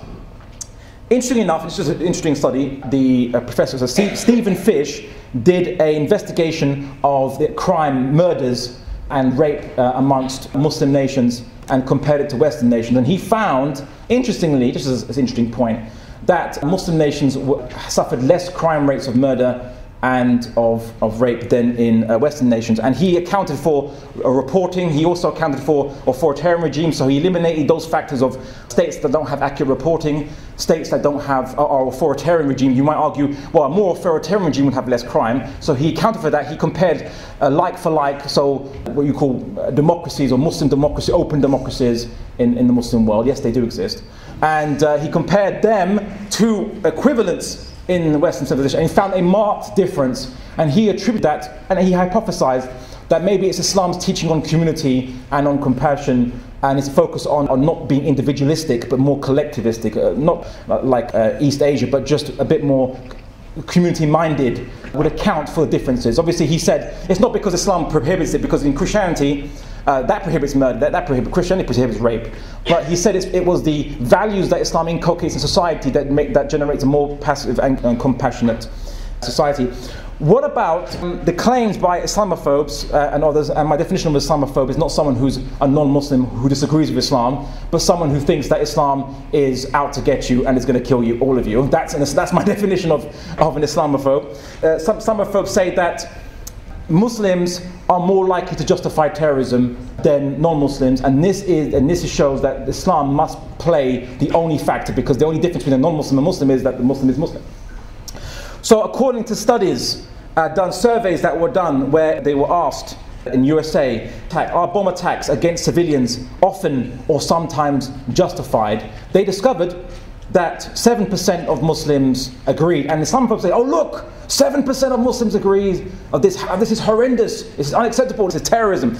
interestingly enough, it's just an interesting study. The professor, so Stephen Fish, did an investigation of the crime, murders, and rape amongst Muslim nations and compared it to Western nations. And he found, interestingly, just as an interesting point, that Muslim nations suffered less crime rates of murder and of rape than in Western nations. And he accounted for reporting. He also accounted for authoritarian regimes. So he eliminated those factors of states that don't have accurate reporting, states that don't have are authoritarian regime. You might argue, well, a more authoritarian regime would have less crime. So he accounted for that. He compared like for like, so what you call democracies or Muslim democracy, open democracies in the Muslim world. Yes, they do exist. And he compared them to equivalents in Western civilization, and he found a marked difference, and he attributed that, and he hypothesized that maybe it's Islam's teaching on community and on compassion, and its focus on not being individualistic but more collectivistic, not like East Asia, but just a bit more community-minded, would account for the differences. Obviously, he said it's not because Islam prohibits it, because in Christianity that prohibits murder, that prohibits Christianity prohibits rape. But he said it was the values that Islam inculcates in society that generates a more passive and compassionate society. What about the claims by Islamophobes and others? And my definition of Islamophobe is not someone who's a non-Muslim who disagrees with Islam, but someone who thinks that Islam is out to get you and is going to kill you, all of you. That's my definition of an Islamophobe. Some Islamophobes say that Muslims are more likely to justify terrorism than non-Muslims, and this shows that Islam must play the only factor, because the only difference between a non-Muslim and a Muslim is that the Muslim is Muslim. So according to studies, surveys that were done where they were asked in USA, are bomb attacks against civilians often or sometimes justified? They discovered that 7% of Muslims agreed, and some folks say, oh look, 7% of Muslims agree, this is horrendous, this is unacceptable, this is terrorism.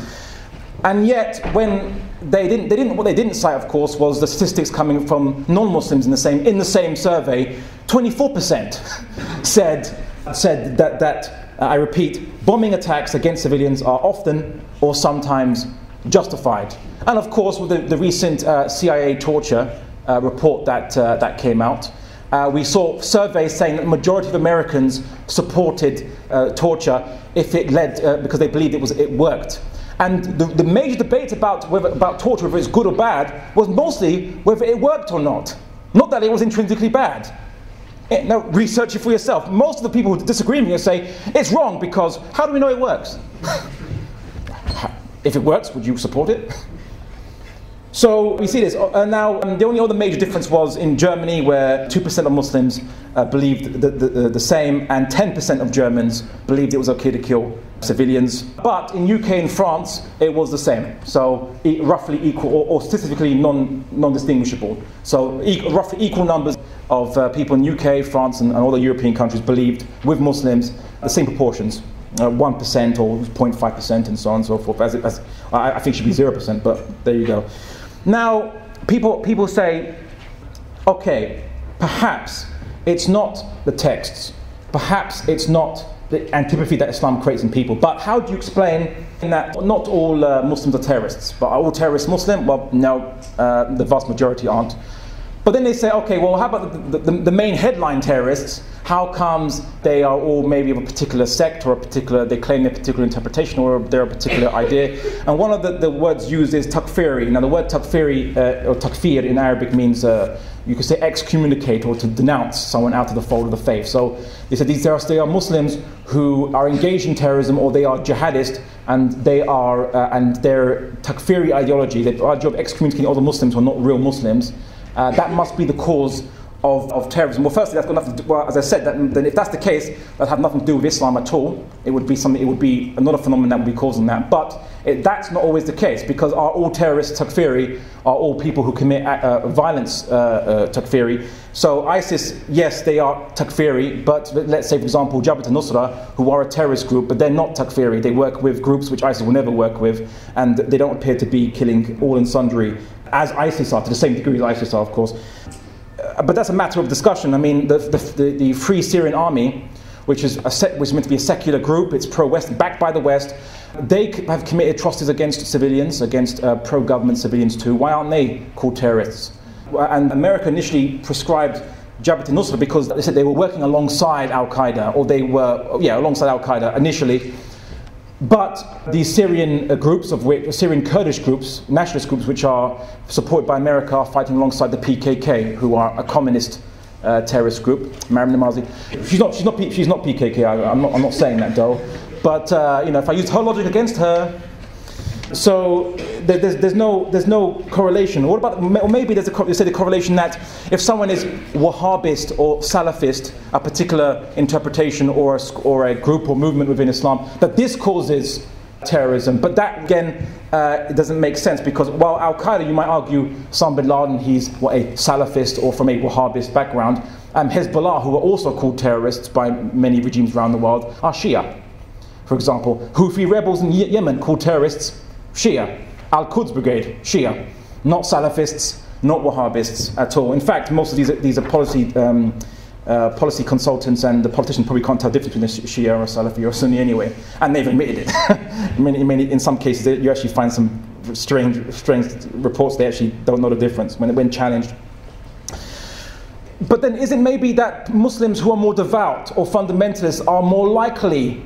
And yet, when what they didn't cite, of course, was the statistics coming from non-Muslims in the same survey. 24% said that I repeat, bombing attacks against civilians are often or sometimes justified. And of course, with the recent CIA torture report that came out, we saw surveys saying that the majority of Americans supported torture if it led because they believed it worked. And the major debate about torture, whether it's good or bad, was mostly whether it worked or not. Not that it was intrinsically bad. Now, research it for yourself. Most of the people who disagree with me say it's wrong because how do we know it works? If it works, would you support it? So we see this. Now, the only other major difference was in Germany, where 2% of Muslims believed the same, and 10% of Germans believed it was okay to kill civilians. But in UK and France, it was the same. So roughly equal, or statistically non-distinguishable. So roughly equal numbers of people in UK, France, and other European countries believed with Muslims the same proportions. 1% or 0.5% and so on and so forth. As I think it should be 0%, but there you go. Now, people say, okay, perhaps it's not the texts, perhaps it's not the antipathy that Islam creates in people, but how do you explain that not all Muslims are terrorists? But are all terrorists Muslim? Well, no, the vast majority aren't. But then they say, okay, well, how about the main headline terrorists? How comes they are all maybe of a particular sect, or they claim a particular interpretation, or they're a particular idea? And one of the words used is takfiri. Now, the word takfiri, or takfir in Arabic means, you could say excommunicate, or to denounce someone out of the fold of the faith. So they said they are Muslims who are engaged in terrorism, or they are jihadist, and their takfiri ideology, the idea of excommunicating other Muslims who are not real Muslims, that must be the cause of terrorism. Well, firstly, that's got nothing to do, well, as I said, then if that's the case, that had nothing to do with Islam at all. It would be something. It would be another phenomenon that would be causing that. But that's not always the case, because are all terrorists takfiri? Are all people who commit violence takfiri? So ISIS, yes, they are takfiri, but let's say, for example, Jabhat al-Nusra, who are a terrorist group, but they're not takfiri. They work with groups which ISIS will never work with, and they don't appear to be killing all and sundry as ISIS are, to the same degree as ISIS are, of course. But that's a matter of discussion. I mean, the Free Syrian Army, which is meant to be a secular group, it's pro-West, backed by the West, they have committed atrocities against civilians, against pro-government civilians too. Why aren't they called terrorists? And America initially prescribed Jabhat al-Nusra because they said they were working alongside Al-Qaeda, or they were, alongside Al-Qaeda initially. But these Syrian groups, Syrian Kurdish groups, nationalist groups, which are supported by America, are fighting alongside the PKK, who are a communist terrorist group. Maryam Namazi, she's not PKK. I'm not saying that though. But if I used her logic against her, so there's no correlation. What about, or maybe there's a correlation that if someone is Wahhabist or Salafist, a particular interpretation or a group or movement within Islam, that this causes terrorism. But that again, it doesn't make sense, because while Al-Qaeda, you might argue, Osama bin Laden, he's a Salafist or from a Wahhabist background. Hezbollah, who are also called terrorists by many regimes around the world, are Shia. For example, Houthi rebels in Yemen called terrorists, Shia. Al-Quds Brigade, Shia. Not Salafists, not Wahhabists at all. In fact, most of these are policy consultants, and the politicians probably can't tell the difference between a Shia or a Salafi or a Sunni anyway, and they've admitted it. In some cases, you actually find some strange reports. They actually don't know the difference when challenged. But then, is it maybe that Muslims who are more devout or fundamentalists are more likely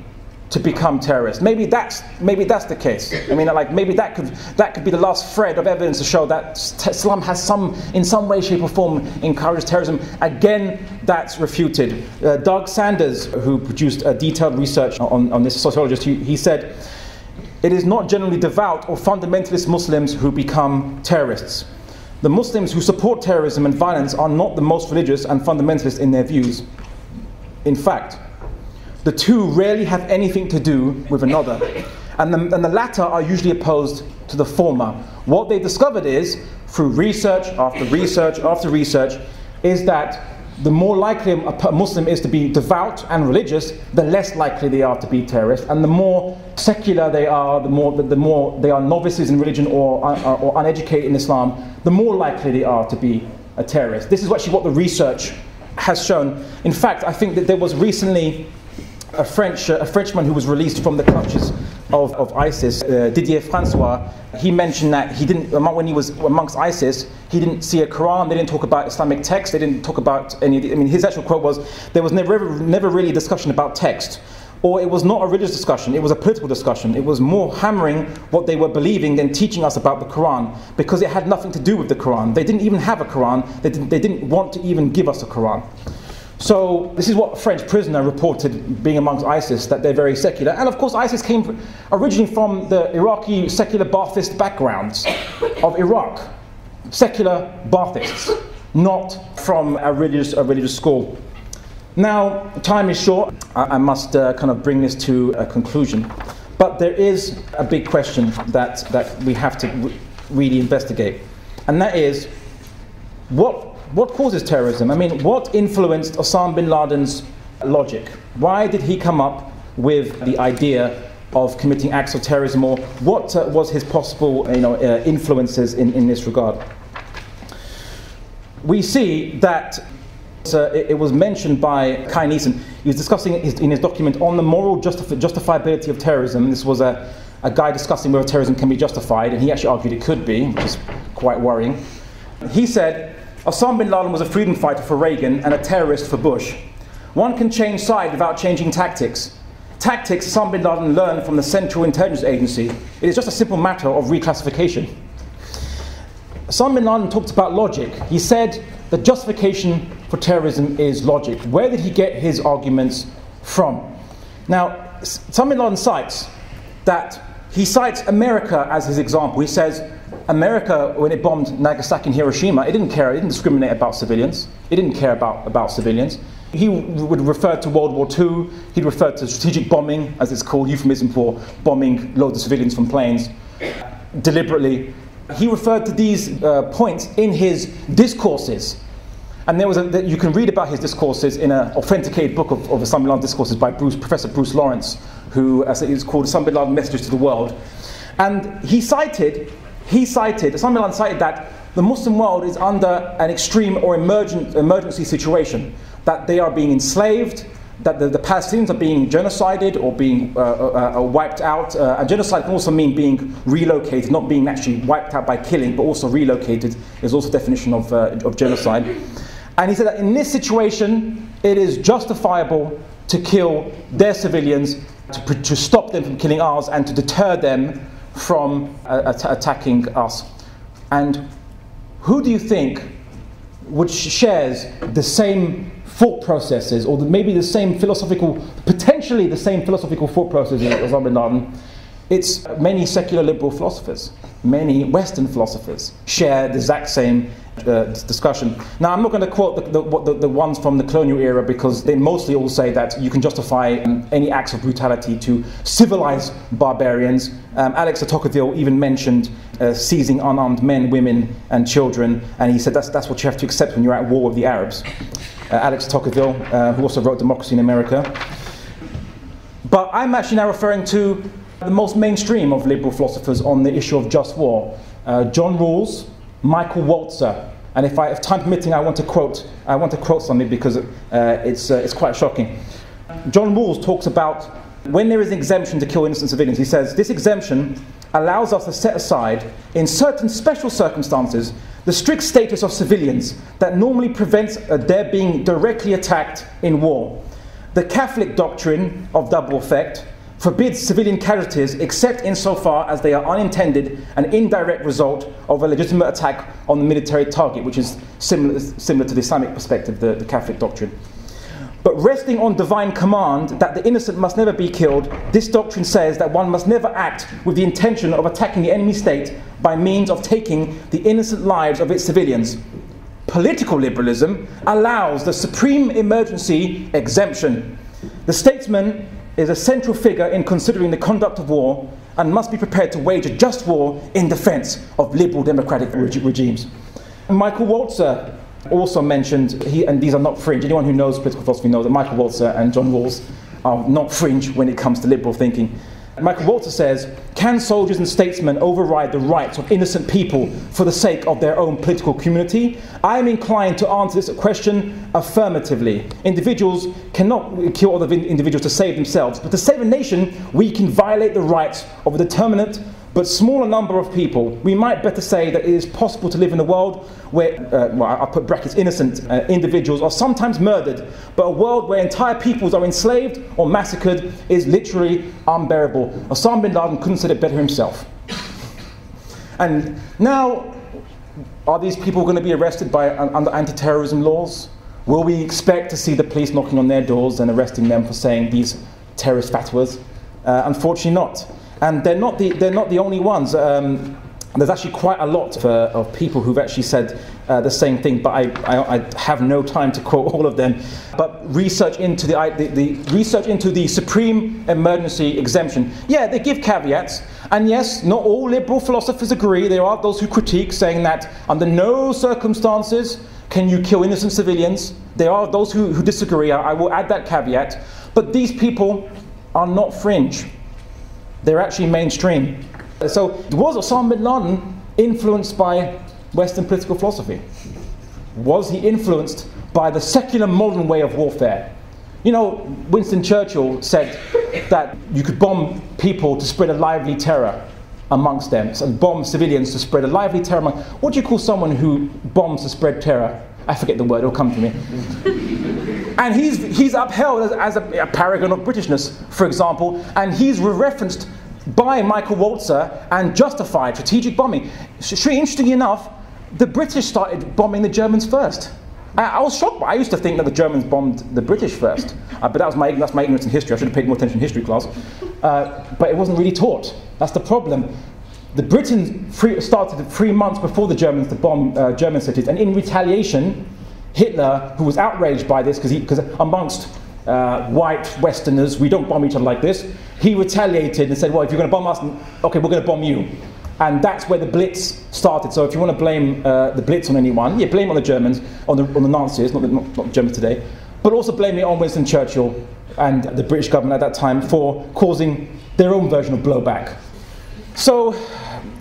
to become terrorists? Maybe that's the case. I mean, maybe that could be the last thread of evidence to show that Islam has in some way, shape, or form encouraged terrorism. Again, that's refuted. Doug Sanders, who produced detailed research on this, sociologist, he said, "It is not generally devout or fundamentalist Muslims who become terrorists. The Muslims who support terrorism and violence are not the most religious and fundamentalist in their views. In fact, the two rarely have anything to do with another, and the latter are usually opposed to the former. What they discovered is, through research after research after research, is that the more likely a Muslim is to be devout and religious, the less likely they are to be terrorists, and the more secular they are, the more they are novices in religion or uneducated in Islam, the more likely they are to be a terrorist." This is actually what the research has shown. In fact, I think that there was recently a Frenchman who was released from the clutches of ISIS, Didier Francois. He mentioned that when he was amongst ISIS, he didn't see a Quran. They didn't talk about Islamic text. They didn't talk about any. I mean, his actual quote was, "There was never really a discussion about text, or it was not a religious discussion. It was a political discussion. It was more hammering what they were believing than teaching us about the Quran, because it had nothing to do with the Quran. They didn't even have a Quran. They didn't want to even give us a Quran." So this is what a French prisoner reported being amongst ISIS, that they're very secular. And of course ISIS came originally from the Iraqi secular Ba'athist backgrounds of Iraq. Secular Ba'athists, not from a religious school. Now, time is short. I must kind of bring this to a conclusion. But there is a big question that we have to really investigate. And that is, what causes terrorism? I mean, what influenced Osama bin Laden's logic? Why did he come up with the idea of committing acts of terrorism, or what was his possible influences in this regard? We see that it was mentioned by Kai Neeson. He was discussing in his document on the moral justifiability of terrorism. This was a guy discussing whether terrorism can be justified, and he actually argued it could be, which is quite worrying. He said, "Osama bin Laden was a freedom fighter for Reagan and a terrorist for Bush. One can change side without changing tactics. Tactics Osama bin Laden learned from the Central Intelligence Agency. It is just a simple matter of reclassification." Osama bin Laden talked about logic. He said the justification for terrorism is logic. Where did he get his arguments from? Now, Osama bin Laden cites America as his example. He says, America, when it bombed Nagasaki and Hiroshima, it didn't care, it didn't discriminate about civilians. It didn't care about civilians. He would refer to World War II, he'd refer to strategic bombing, as it's called, euphemism for bombing loads of civilians from planes, deliberately. He referred to these points in his discourses. And you can read about his discourses in an authenticated book of Osama bin Laden discourses by Professor Bruce Lawrence, who is called Osama bin Laden Messages to the World. And Osama bin Laden cited that the Muslim world is under an extreme or emergency situation, that they are being enslaved, that the Palestinians are being genocided or being wiped out. And genocide can also mean being relocated, not being actually wiped out by killing, but also relocated is also a definition of genocide. And he said that in this situation, it is justifiable to kill their civilians, to stop them from killing ours, and to deter them from attacking us. And who do you think shares the same thought processes, or maybe the same potentially the same philosophical thought processes as Osama bin Laden? It's many secular liberal philosophers, many Western philosophers share the exact same discussion. Now, I'm not going to quote the ones from the colonial era, because they mostly all say that you can justify any acts of brutality to civilize barbarians. Alex de Tocqueville even mentioned seizing unarmed men, women, and children, and he said that's what you have to accept when you're at war with the Arabs. Alex de Tocqueville, who also wrote Democracy in America. But I'm actually now referring to the most mainstream of liberal philosophers on the issue of just war. John Rawls, Michael Walzer, and if time permitting, I want to quote something because it's quite shocking. John Rawls talks about when there is an exemption to kill innocent civilians. He says, this exemption allows us to set aside, in certain special circumstances, the strict status of civilians that normally prevents their being directly attacked in war. The Catholic doctrine of double effect forbids civilian casualties except insofar as they are unintended and indirect result of a legitimate attack on the military target, which is similar to the Islamic perspective, the Catholic doctrine. But resting on divine command that the innocent must never be killed, this doctrine says that one must never act with the intention of attacking the enemy state by means of taking the innocent lives of its civilians. Political liberalism allows the supreme emergency exemption. The statesman is a central figure in considering the conduct of war and must be prepared to wage a just war in defense of liberal democratic regimes. Michael Walzer also mentioned, and these are not fringe, anyone who knows political philosophy knows that Michael Walzer and John Rawls are not fringe when it comes to liberal thinking. Michael Walzer says, can soldiers and statesmen override the rights of innocent people for the sake of their own political community? I am inclined to answer this question affirmatively. Individuals cannot kill other individuals to save themselves, but to save a nation, we can violate the rights of a determinate but smaller number of people. We might better say that it is possible to live in a world where, I'll put brackets, innocent individuals are sometimes murdered, but a world where entire peoples are enslaved or massacred is literally unbearable. Osama bin Laden couldn't have said it better himself. And now, are these people going to be arrested under anti-terrorism laws? Will we expect to see the police knocking on their doors and arresting them for saying these terrorist fatwas? Unfortunately not. And they're not the only ones. There's actually quite a lot of people who've actually said the same thing, but I have no time to quote all of them. But research into the supreme emergency exemption. Yeah, they give caveats, and yes, not all liberal philosophers agree. There are those who critique, saying that under no circumstances can you kill innocent civilians. There are those who disagree. I will add that caveat. But these people are not fringe. They're actually mainstream. So was Osama bin Laden influenced by Western political philosophy? Was he influenced by the secular modern way of warfare? You know, Winston Churchill said that you could bomb people to spread a lively terror amongst them, so bomb civilians to spread a lively terror among. What do you call someone who bombs to spread terror? I forget the word, it'll come to me. And he's upheld as a paragon of Britishness, for example, and he's referenced by Michael Walzer and justified strategic bombing. Interestingly enough, the British started bombing the Germans first. I was shocked. I used to think that the Germans bombed the British first, but that's my ignorance in history. I should have paid more attention in history class. But it wasn't really taught. That's the problem. the Britain started 3 months before the Germans to bomb German cities, and in retaliation, Hitler, who was outraged by this, because amongst white Westerners, we don't bomb each other like this, he retaliated and said, well, if you're going to bomb us, okay, we're going to bomb you. And that's where the Blitz started. So if you want to blame the Blitz on anyone, yeah, blame it on the Germans, on the Nazis, not the Germans today, but also blame it on Winston Churchill and the British government at that time for causing their own version of blowback. So,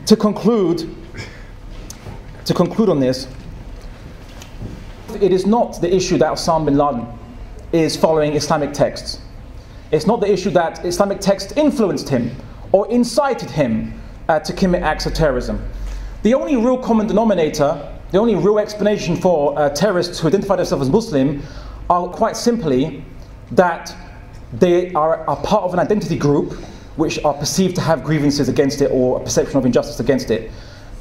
to conclude on this, it is not the issue that Osama bin Laden is following Islamic texts. It's not the issue that Islamic texts influenced him or incited him to commit acts of terrorism. The only real common denominator, the only real explanation for terrorists who identify themselves as Muslim are quite simply that they are a part of an identity group which are perceived to have grievances against it or a perception of injustice against it.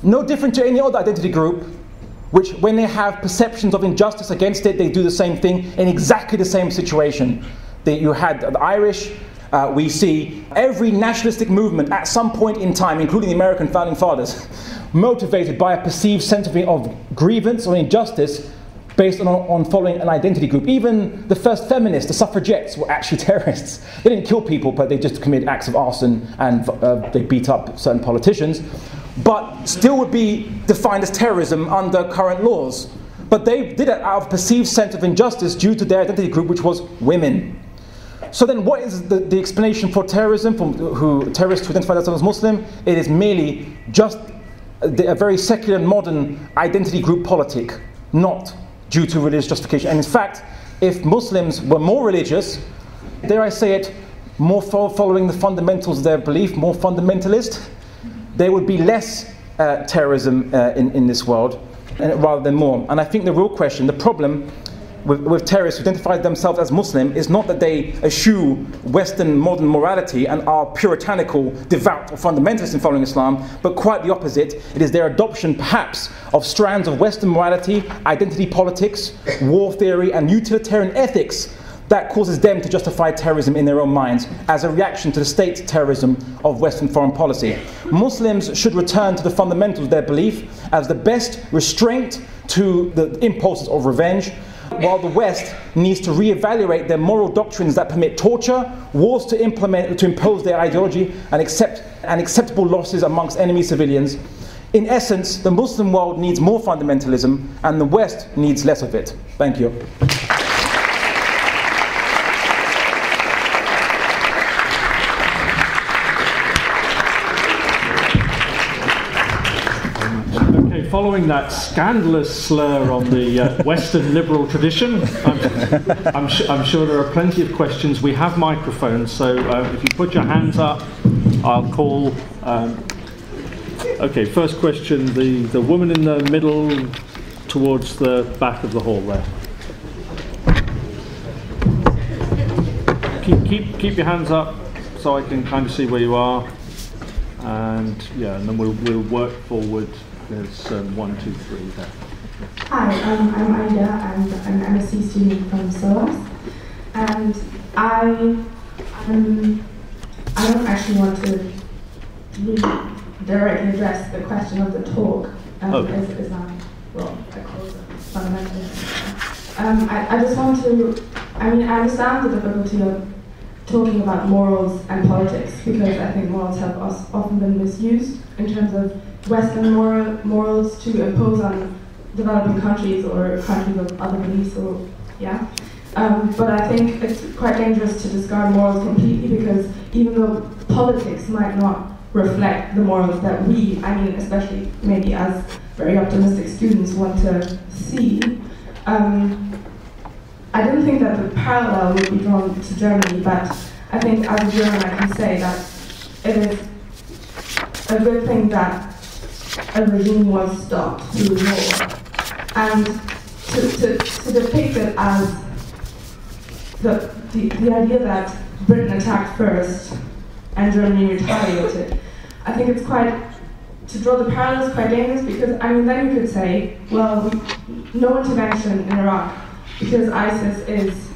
No different to any other identity group, which when they have perceptions of injustice against it, they do the same thing in exactly the same situation. You had the Irish, we see every nationalistic movement at some point in time, including the American founding fathers, motivated by a perceived sense of grievance or injustice based on following an identity group. Even the first feminists, the suffragettes, were actually terrorists. They didn't kill people, but they just committed acts of arson and they beat up certain politicians, but still would be defined as terrorism under current laws. But they did it out of perceived sense of injustice due to their identity group, which was women. So then what is the explanation for terrorism, terrorists who identify themselves as Muslim? It is merely just a very secular and modern identity group politic, not due to religious justification. And in fact, if Muslims were more religious, dare I say it, more following the fundamentals of their belief, more fundamentalist, there would be less terrorism in this world, rather than more. And I think the real question, the problem with terrorists who identify themselves as Muslim is not that they eschew Western modern morality and are puritanical, devout, or fundamentalist in following Islam, but quite the opposite. It is their adoption, perhaps, of strands of Western morality, identity politics, war theory, and utilitarian ethics that causes them to justify terrorism in their own minds as a reaction to the state terrorism of Western foreign policy. Muslims should return to the fundamentals of their belief as the best restraint to the impulses of revenge, while the West needs to reevaluate their moral doctrines that permit torture, wars to impose their ideology, and acceptable losses amongst enemy civilians. In essence, the Muslim world needs more fundamentalism, and the West needs less of it. Thank you. Following that scandalous slur on the Western liberal tradition, I'm sure there are plenty of questions. We have microphones, so if you put your hands up, I'll call. Okay, first question, the woman in the middle towards the back of the hall there. Keep your hands up so I can kind of see where you are, and yeah, and then we'll work forward. There's 1, 2, 3 there. Hi, I'm Aida, and I'm an MSc student from SOAS. And I don't actually want to really directly address the question of the talk. Islam, well, I call it fundamentalist. I just want to, I understand the difficulty of talking about morals and politics, because I think morals have often been misused in terms of Western morals to impose on developing countries or countries of other beliefs, or but I think it's quite dangerous to discard morals completely, because even though politics might not reflect the morals that we, especially maybe as very optimistic students, want to see, I don't think that the parallel would be drawn to Germany, but I think as a German I can say that it is a good thing that a regime was stopped through war. And to depict it as the idea that Britain attacked first and Germany retaliated, I think it's to draw the parallels quite dangerous, because then you could say, well, no intervention in Iraq, because ISIS is,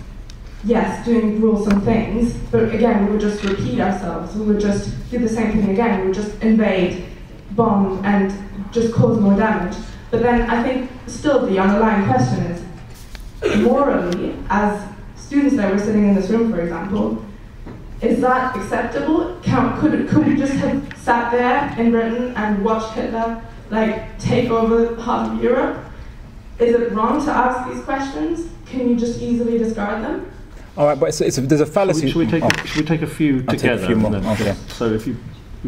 yes, doing gruesome things, but again, we would just repeat ourselves. We would just do the same thing again. We would just invade bomb and just cause more damage. But then I think still the underlying question is, morally, as students that were sitting in this room, for example, is that acceptable? Could we just have sat there in Britain and watched Hitler take over half of Europe? Is it wrong to ask these questions? Can you just easily discard them? All right, but there's a fallacy. Should we take a few I'll together? take a few more. Okay. So if you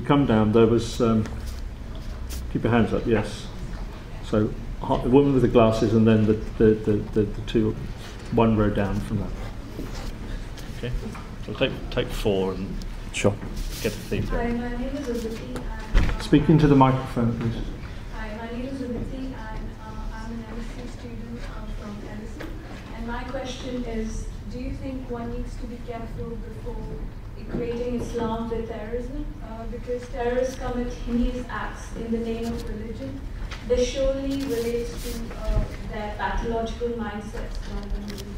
come down, there was, keep your hands up, yes. So the woman with the glasses, and then the two, one row down from that. Okay, so take four and Sure. get the theme. Hi, my name is Aditi. Speak into the microphone, please. Hi, my name is Aditi, and I'm an LSE student from LSE. And my question is, do you think one needs to be careful before equating Islam with terrorism? Because terrorists commit heinous acts in the name of religion. This surely relates to their pathological mindsets rather than religion.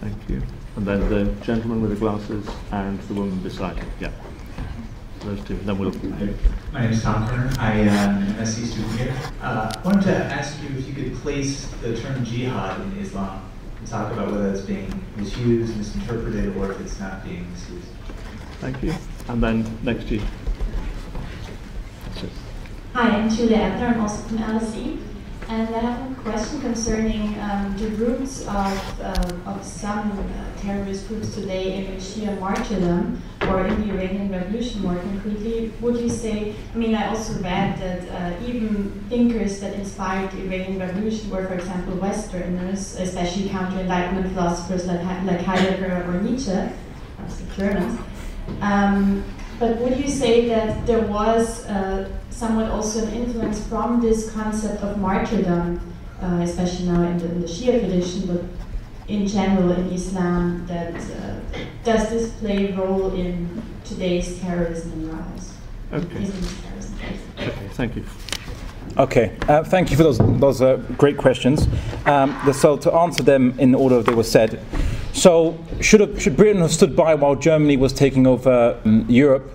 Thank you. And then the gentleman with the glasses and the woman beside him. Yeah. Those two. Then we'll. My name is Tom Turner. I am an SC student here. I wanted to ask you if you could place the term jihad in Islam and talk about whether it's being misused, misinterpreted, or if it's not being misused. Thank you. And then next to you. Hi, I'm Julia Ebner. I'm also from LSE. And I have a question concerning the roots of some terrorist groups today in Shia martyrdom or in the Iranian Revolution more concretely. Would you say, I mean, I also read that even thinkers that inspired the Iranian Revolution were, for example, Westerners, especially counter-enlightenment philosophers like Heidegger or Nietzsche, obviously Germans. But would you say that there was somewhat also an influence from this concept of martyrdom, especially now in the Shia tradition, but in general in Islam, that does this play a role in today's terrorism and rise? Okay. Okay, thank you. Okay, thank you for those great questions. So to answer them in the order they were said, so should Britain have stood by while Germany was taking over Europe?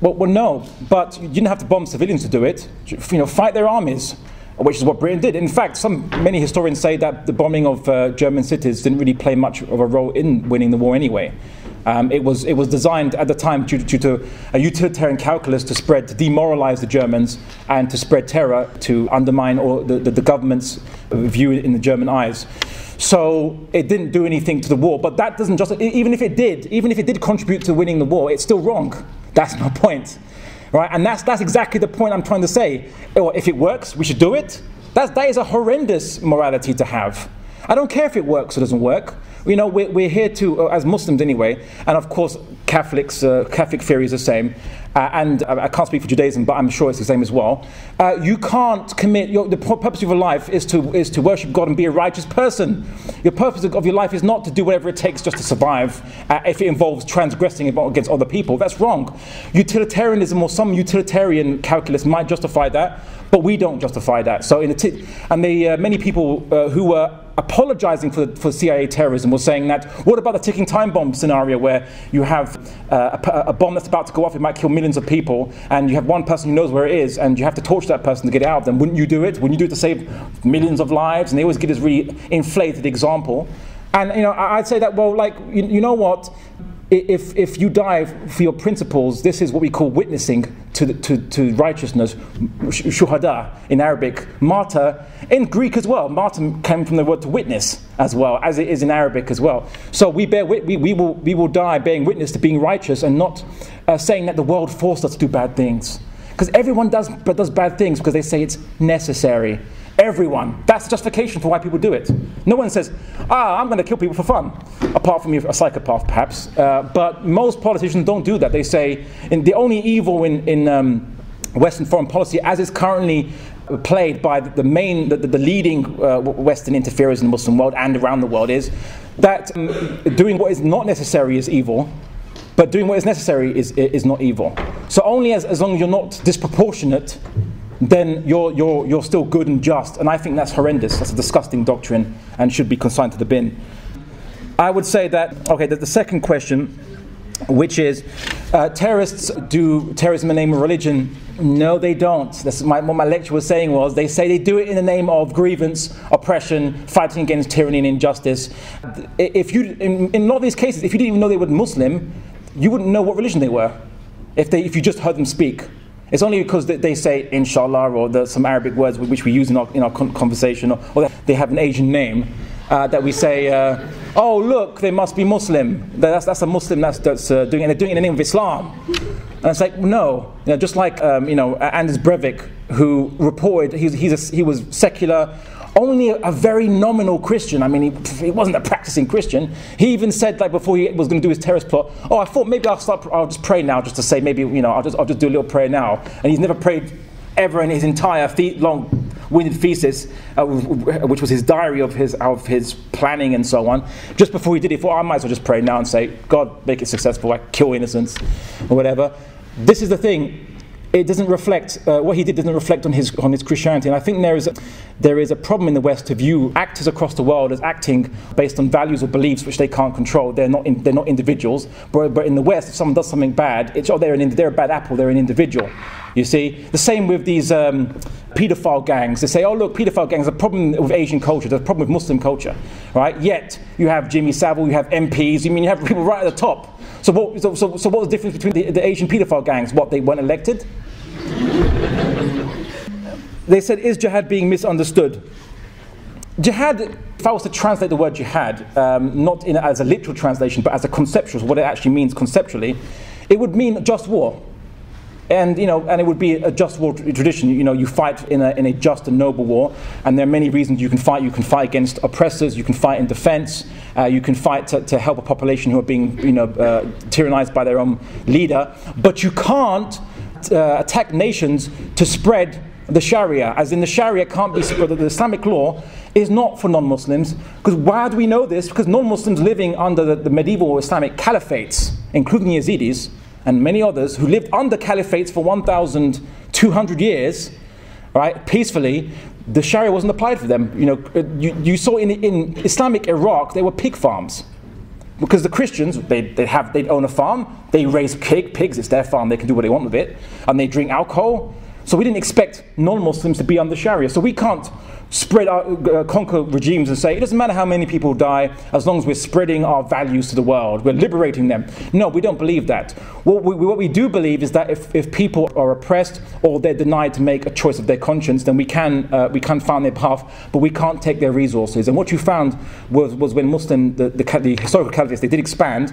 Well, no, but you didn't have to bomb civilians to do it. Fight their armies, which is what Britain did. In fact, many historians say that the bombing of German cities didn't really play much of a role in winning the war anyway. It was designed at the time due to a utilitarian calculus to demoralize the Germans and to spread terror, to undermine the government's view in the German eyes. So it didn't do anything to the war, but that doesn't even if it did contribute to winning the war, it's still wrong. That's my point, right? And that's exactly the point I'm trying to say. If it works, we should do it. That is a horrendous morality to have. I don't care if it works or doesn't work. We're here to, as Muslims anyway, and of course Catholic theory is the same, and I can't speak for Judaism, but I'm sure it's the same as well. You can't commit, the purpose of your life is to worship God and be a righteous person. Your purpose of your life is not to do whatever it takes just to survive, if it involves transgressing against other people. That's wrong. Utilitarianism or some utilitarian calculus might justify that, but we don't justify that. So many people who were apologizing for CIA terrorism was saying that, what about the ticking time bomb scenario where you have a bomb that's about to go off, it might kill millions of people, and you have one person who knows where it is, and you have to torture that person to get it out of them. Wouldn't you do it? Wouldn't you do it to save millions of lives? And they always give this really inflated example. And I'd say that, well, you know what? If you die for your principles, this is what we call witnessing to righteousness, shuhada in Arabic, martyr in Greek as well. Martyr came from the word to witness as well, as it is in Arabic as well. So we will die bearing witness to being righteous and not saying that the world forced us to do bad things. Because everyone does bad things because they say it's necessary. Everyone. That's the justification for why people do it. No one says, I'm going to kill people for fun. Apart from a psychopath, perhaps. But most politicians don't do that. They say, the only evil in Western foreign policy, as is currently played by the leading Western interferers in the Muslim world and around the world, is that doing what is not necessary is evil, but doing what is necessary is not evil. So only as long as you're not disproportionate, then you're still good and just. And I think that's horrendous. That's a disgusting doctrine and should be consigned to the bin. I would say that, okay, the second question, which is terrorists do terrorism in the name of religion. No, they don't. That's what my lecture was saying was, they say they do it in the name of grievance, oppression, fighting against tyranny and injustice. If you, in a lot of these cases, if you didn't even know they were Muslim, you wouldn't know what religion they were if you just heard them speak. It's only because they say inshallah or some Arabic words which we use in our conversation, or they have an Asian name, that we say, oh look, they must be Muslim. That's a Muslim that's doing it. And they're doing it in the name of Islam. And it's like, no, just like Anders Breivik, who reported he was secular, only a very nominal Christian. I mean, he wasn't a practicing Christian. He even said, like, before he was going to do his terrorist plot, oh, I thought maybe I'll just pray now, just to say maybe I'll just do a little prayer now. And he's never prayed ever in his entire long-winded thesis, which was his diary of his planning and so on. Just before he did it, he thought, I might as well just pray now and say, God, make it successful, like kill innocents or whatever. This is the thing. It doesn't reflect, what he did doesn't reflect on his Christianity. And I think there is a problem in the West to view actors across the world as acting based on values or beliefs which they can't control. They're not individuals. But in the West, if someone does something bad, they're a bad apple, they're an individual. You see? The same with these paedophile gangs. They say, oh look, paedophile gangs, there's a problem with Asian culture, there's a problem with Muslim culture. Right? Yet, you have Jimmy Savile, you have MPs, you have people right at the top. So what's the difference between the Asian paedophile gangs? What, they weren't elected? They said, is jihad being misunderstood? Jihad, if I was to translate the word jihad, not as a literal translation, but as a conceptual, what it actually means conceptually, it would mean just war. And it would be a just war tradition. You fight in a just and noble war, and there are many reasons you can fight. You can fight against oppressors. You can fight in defense. You can fight to help a population who are being, tyrannized by their own leader. But you can't attack nations to spread the Sharia, as in the Sharia can't be spread. The Islamic law is not for non-Muslims. Because why do we know this? Because non-Muslims living under the medieval Islamic caliphates, including Yazidis, and many others who lived under caliphates for 1,200 years, right, peacefully, the Sharia wasn't applied for them. You saw in Islamic Iraq, they were pig farms. Because the Christians, they'd own a farm, they raise pigs, it's their farm, they can do what they want with it, and they drink alcohol. So we didn't expect non-Muslims to be under Sharia. So we can't conquer regimes and say, it doesn't matter how many people die, as long as we're spreading our values to the world, we're liberating them. No, we don't believe that. What we do believe is that if people are oppressed or they're denied to make a choice of their conscience, then we can find their path, but we can't take their resources. And what you found was when the historical caliphates, they did expand,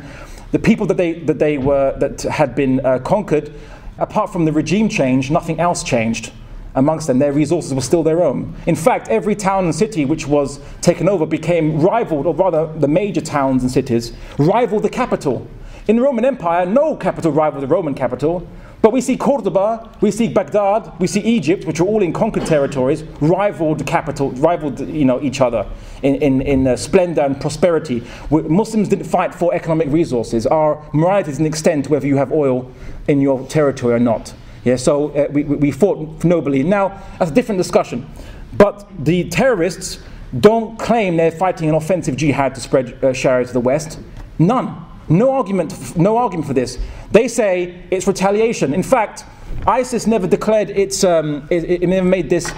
the people that had been conquered, apart from the regime change, nothing else changed amongst them. Their resources were still their own. In fact, every town and city which was taken over became rivaled, or rather the major towns and cities rivaled the capital. In the Roman Empire, no capital rivaled the Roman capital, but we see Cordoba, we see Baghdad, we see Egypt, which are all in conquered territories, rivaled the capital, rivaled each other in splendor and prosperity. Muslims didn't fight for economic resources. Our morality doesn't extend to whether you have oil in your territory or not. Yeah, so we fought nobly. Now, that's a different discussion. But the terrorists don't claim they're fighting an offensive jihad to spread Sharia to the West. None. No argument for this. They say it's retaliation. In fact, ISIS never declared it never made this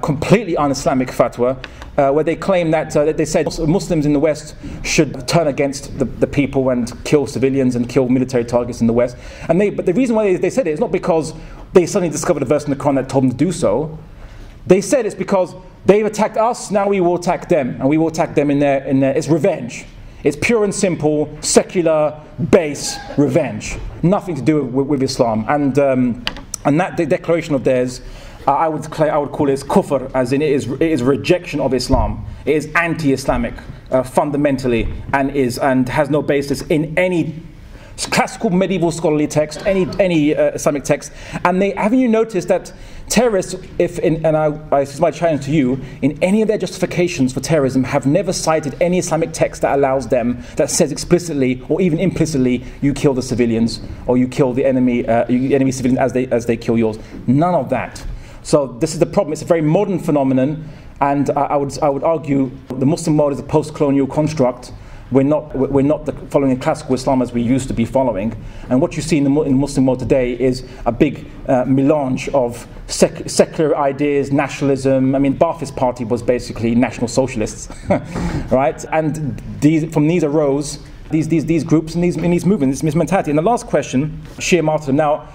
completely un-Islamic fatwa, where they claim that they said Muslims in the West should turn against the people and kill civilians and kill military targets in the West. But the reason why they said it is not because they suddenly discovered a verse in the Quran that told them to do so. They said it's because they've attacked us, now we will attack them, and we will attack them in their it's revenge. It's pure and simple, secular, base revenge. Nothing to do with Islam. And that declaration of theirs, I would call it kufr, as in it is rejection of Islam. It is anti-Islamic fundamentally, and has no basis in any classical medieval scholarly text, any Islamic text. And haven't you noticed that terrorists, this is my challenge to you, in any of their justifications for terrorism have never cited any Islamic text that allows them, that says explicitly or even implicitly, you kill the civilians or you kill the enemy civilians as they kill yours. None of that. So this is the problem. It's a very modern phenomenon, and I would argue the Muslim world is a post-colonial construct we're not following a classical Islam as we used to be following. And what you see in the Muslim world today is a big melange of secular ideas, nationalism. I mean, Ba'athist Party was basically National Socialists, right? And from these arose these groups and these movements, this mentality. And the last question, Shia martyrdom. Now,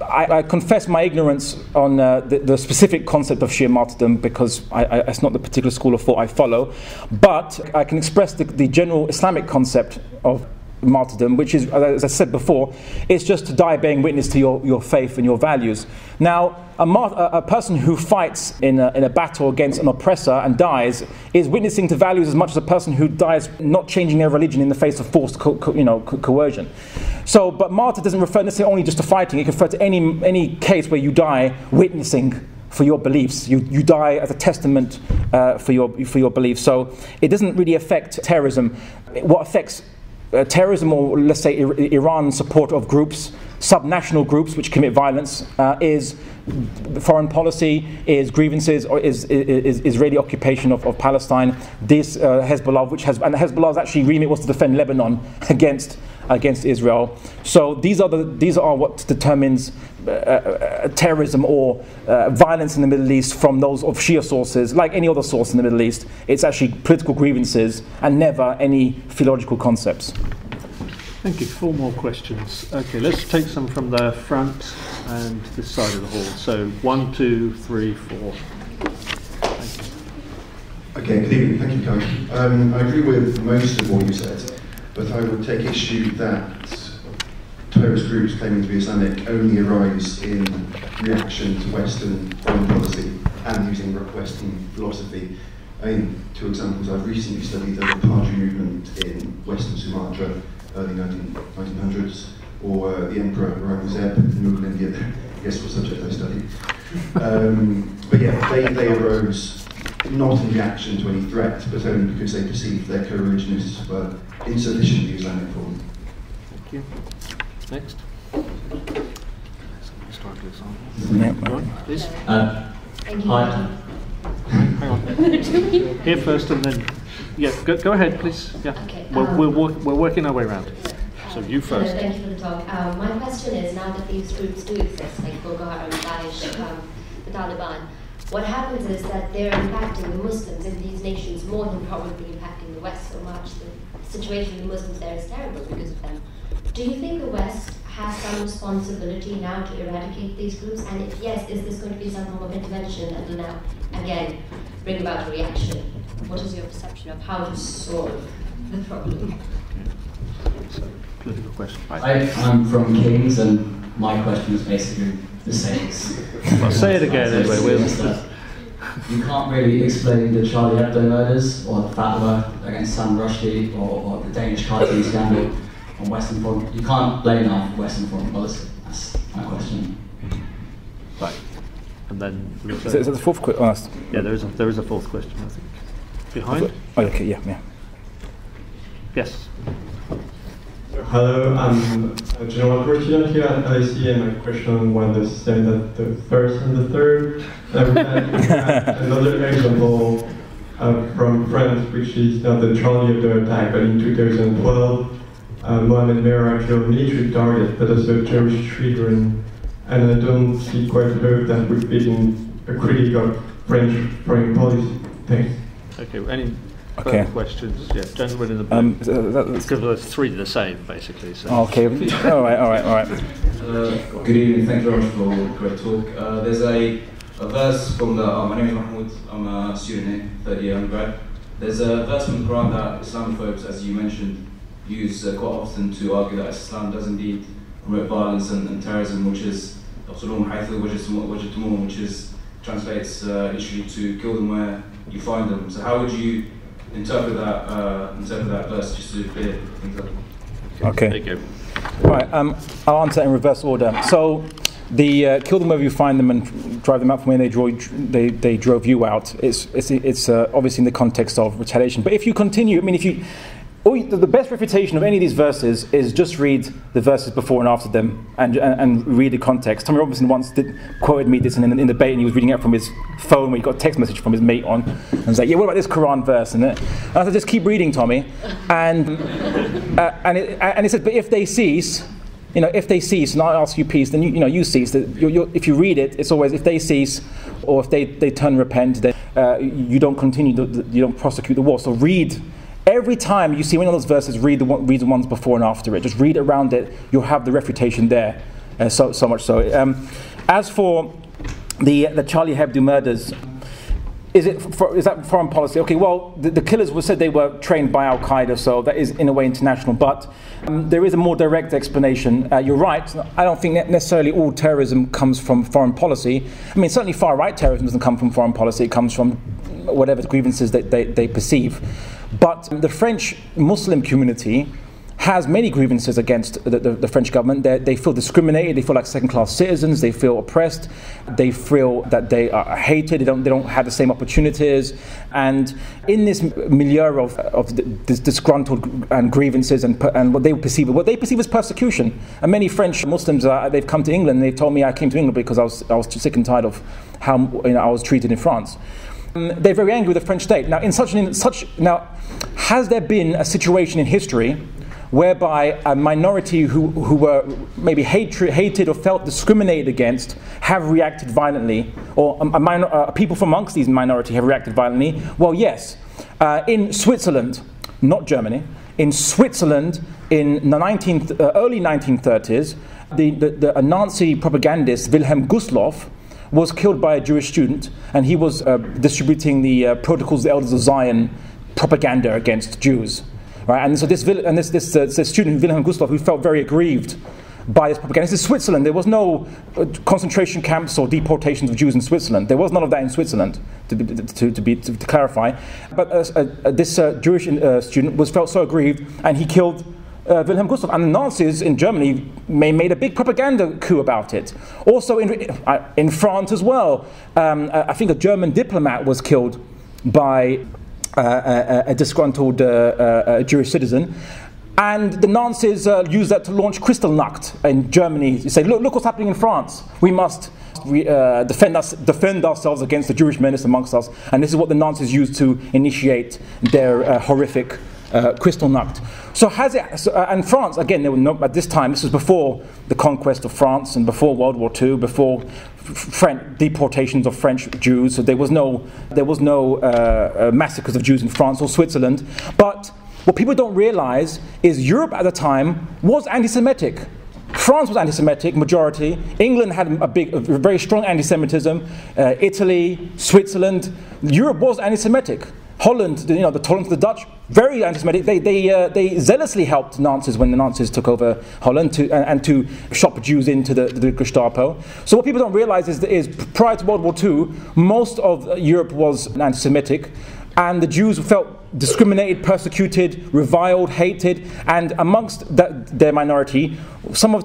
I confess my ignorance on the specific concept of Shia martyrdom, because it's not the particular school of thought I follow, but I can express the general Islamic concept of martyrdom, which is, as I said before, it's just to die bearing witness to your faith and your values. Now, a person who fights in a battle against an oppressor and dies is witnessing to values as much as a person who dies not changing their religion in the face of forced coercion. So, but martyr doesn't refer necessarily only just to fighting. It can refer to any case where you die witnessing for your beliefs. You die as a testament for your beliefs. So it doesn't really affect terrorism. What affects terrorism, or let's say Iran's support of groups, subnational groups which commit violence, is foreign policy, is grievances, or is Israeli occupation of Palestine. This Hezbollah, and Hezbollah's actually remit was to defend Lebanon against Israel. So these are what determines terrorism or violence in the Middle East from those of Shia sources. Like any other source in the Middle East, it's actually political grievances and never any theological concepts. Thank you. 4 more questions. Okay, let's take some from the front and this side of the hall. So 1, 2, 3, 4. Thank you. Okay, good evening. Thank you, Karen. I agree with most of what you said, but I would take issue that terrorist groups claiming to be Islamic only arise in reaction to Western foreign policy and using Western philosophy. I mean, 2 examples. I've recently studied the Rapaji movement in Western Sumatra, early 1900s, or the Emperor Aurangzeb in Mughal India. I guess was subject I studied. But yeah, they arose not in reaction to any threat, but only because they perceived their co-religionists were insufficiently Islamic for them. Thank you. Next. Historical example. Yeah. Please. Thank you. Hi. Hang on. Here first, and then go ahead, please. Yeah. Okay, we're working our way around. So you first. Thank you for the talk. My question is, now that these groups do exist, like Boko Haram, Daesh, the Taliban, what happens is that they're impacting the Muslims in these nations more than probably impacting the West so much. The situation of the Muslims there is terrible because of them. Do you think the West has some responsibility now to eradicate these groups? And if yes, is this going to be some form of intervention that will now, again, bring about a reaction? What is your perception of how to solve the problem? So, political question. I'm from Kings, and my question is basically the same. Well, say it again anyway. You can't really explain the Charlie Hebdo murders or the fatwa against Sam Rushdie or the Danish cartoon scandal on Western foreign. You can't blame that for Western foreign policy. That's my question. Right. And then Is that the 4th question? Yeah, there is a 4th question, I think. Behind? Oh, okay, yeah. Yes. Hello, I'm a general question here at LSE, and my question was the same that the first and the third. Another example from France, which is not the Charlie Hebdo attack, but in 2012, Mohamed Merah killed military targets, but also terrorist children, and I don't see quite hope that would be a critic of French foreign policy. Thanks. Okay, any further questions? Yeah, gentleman in the blue. Because there's 3 the same, basically. So. Okay, all right. Good evening, thank you very much for a great talk. There's a verse from my name is Mahmoud, I'm a student here, 3rd year undergrad. There's a verse from the Quran that Islamophobes, as you mentioned, use quite often to argue that Islam does indeed promote violence and terrorism, which is which is translates literally to kill them where you find them. So how would you interpret that verse, just to clear things up? Okay. There you go. Right. I'll answer in reverse order. So the kill them wherever you find them and drive them out from where they drove you out. It's obviously in the context of retaliation. But if you continue, I mean, the best refutation of any of these verses is just read the verses before and after them and read the context. Tommy Robinson once quoted me this in the debate, and he was reading it from his phone when he got a text message from his mate on, and was like, yeah, what about this Quran verse? And I said, just keep reading, Tommy. And he said, but if they cease, if they cease, and I ask you peace, then you cease. If you read it, it's always if they cease, or if they turn and repent, then you don't continue, you don't prosecute the war. So read. Every time you see one of those verses, read the ones before and after it. Just read around it. You'll have the refutation there. So much so. As for the Charlie Hebdo murders, is that foreign policy? Okay, well, the killers said they were trained by Al Qaeda, so that is in a way international. But there is a more direct explanation. You're right. I don't think necessarily all terrorism comes from foreign policy. I mean, certainly far-right terrorism doesn't come from foreign policy. It comes from whatever grievances that they perceive. But the French Muslim community has many grievances against the French government. They feel discriminated, they feel like second-class citizens, they feel oppressed, they feel that they are hated, they don't have the same opportunities. And in this milieu of this disgruntled and grievances and what they perceive as persecution. And many French Muslims, they've come to England and they've told me I came to England because I was too sick and tired of how I was treated in France. They're very angry with the French state. Now, has there been a situation in history whereby a minority who were maybe hated or felt discriminated against have reacted violently, or people from amongst these minority have reacted violently? Well, yes. In Switzerland, not Germany, in Switzerland in the early 1930s, a Nazi propagandist, Wilhelm Gustloff, was killed by a Jewish student, and he was distributing the Protocols of the Elders of Zion propaganda against Jews. Right? And so this student, Wilhelm Gustloff, who felt very aggrieved by this propaganda. This is Switzerland. There was no concentration camps or deportations of Jews in Switzerland. There was none of that in Switzerland, to clarify. But this Jewish student felt so aggrieved, and he killed Wilhelm Gustloff. And the Nazis in Germany made a big propaganda coup about it. Also in France as well. I think a German diplomat was killed by a disgruntled Jewish citizen. And the Nazis used that to launch Kristallnacht in Germany. You say, look what's happening in France. We must defend ourselves against the Jewish menace amongst us. And this is what the Nazis used to initiate their horrific Kristallnacht. So and France, again, at this time, this was before the conquest of France and before World War II, before deportations of French Jews. So there was no massacres of Jews in France or Switzerland. But what people don't realize is Europe at the time was anti-Semitic. France was anti-Semitic, majority. England had a very strong anti-Semitism. Italy, Switzerland, Europe was anti-Semitic. Holland, the tolerance of the Dutch, very anti-Semitic. They zealously helped Nazis when the Nazis took over Holland to shop Jews into the Gestapo. So what people don't realize is prior to World War II, most of Europe was anti-Semitic, and the Jews felt discriminated, persecuted, reviled, hated, and amongst their minority,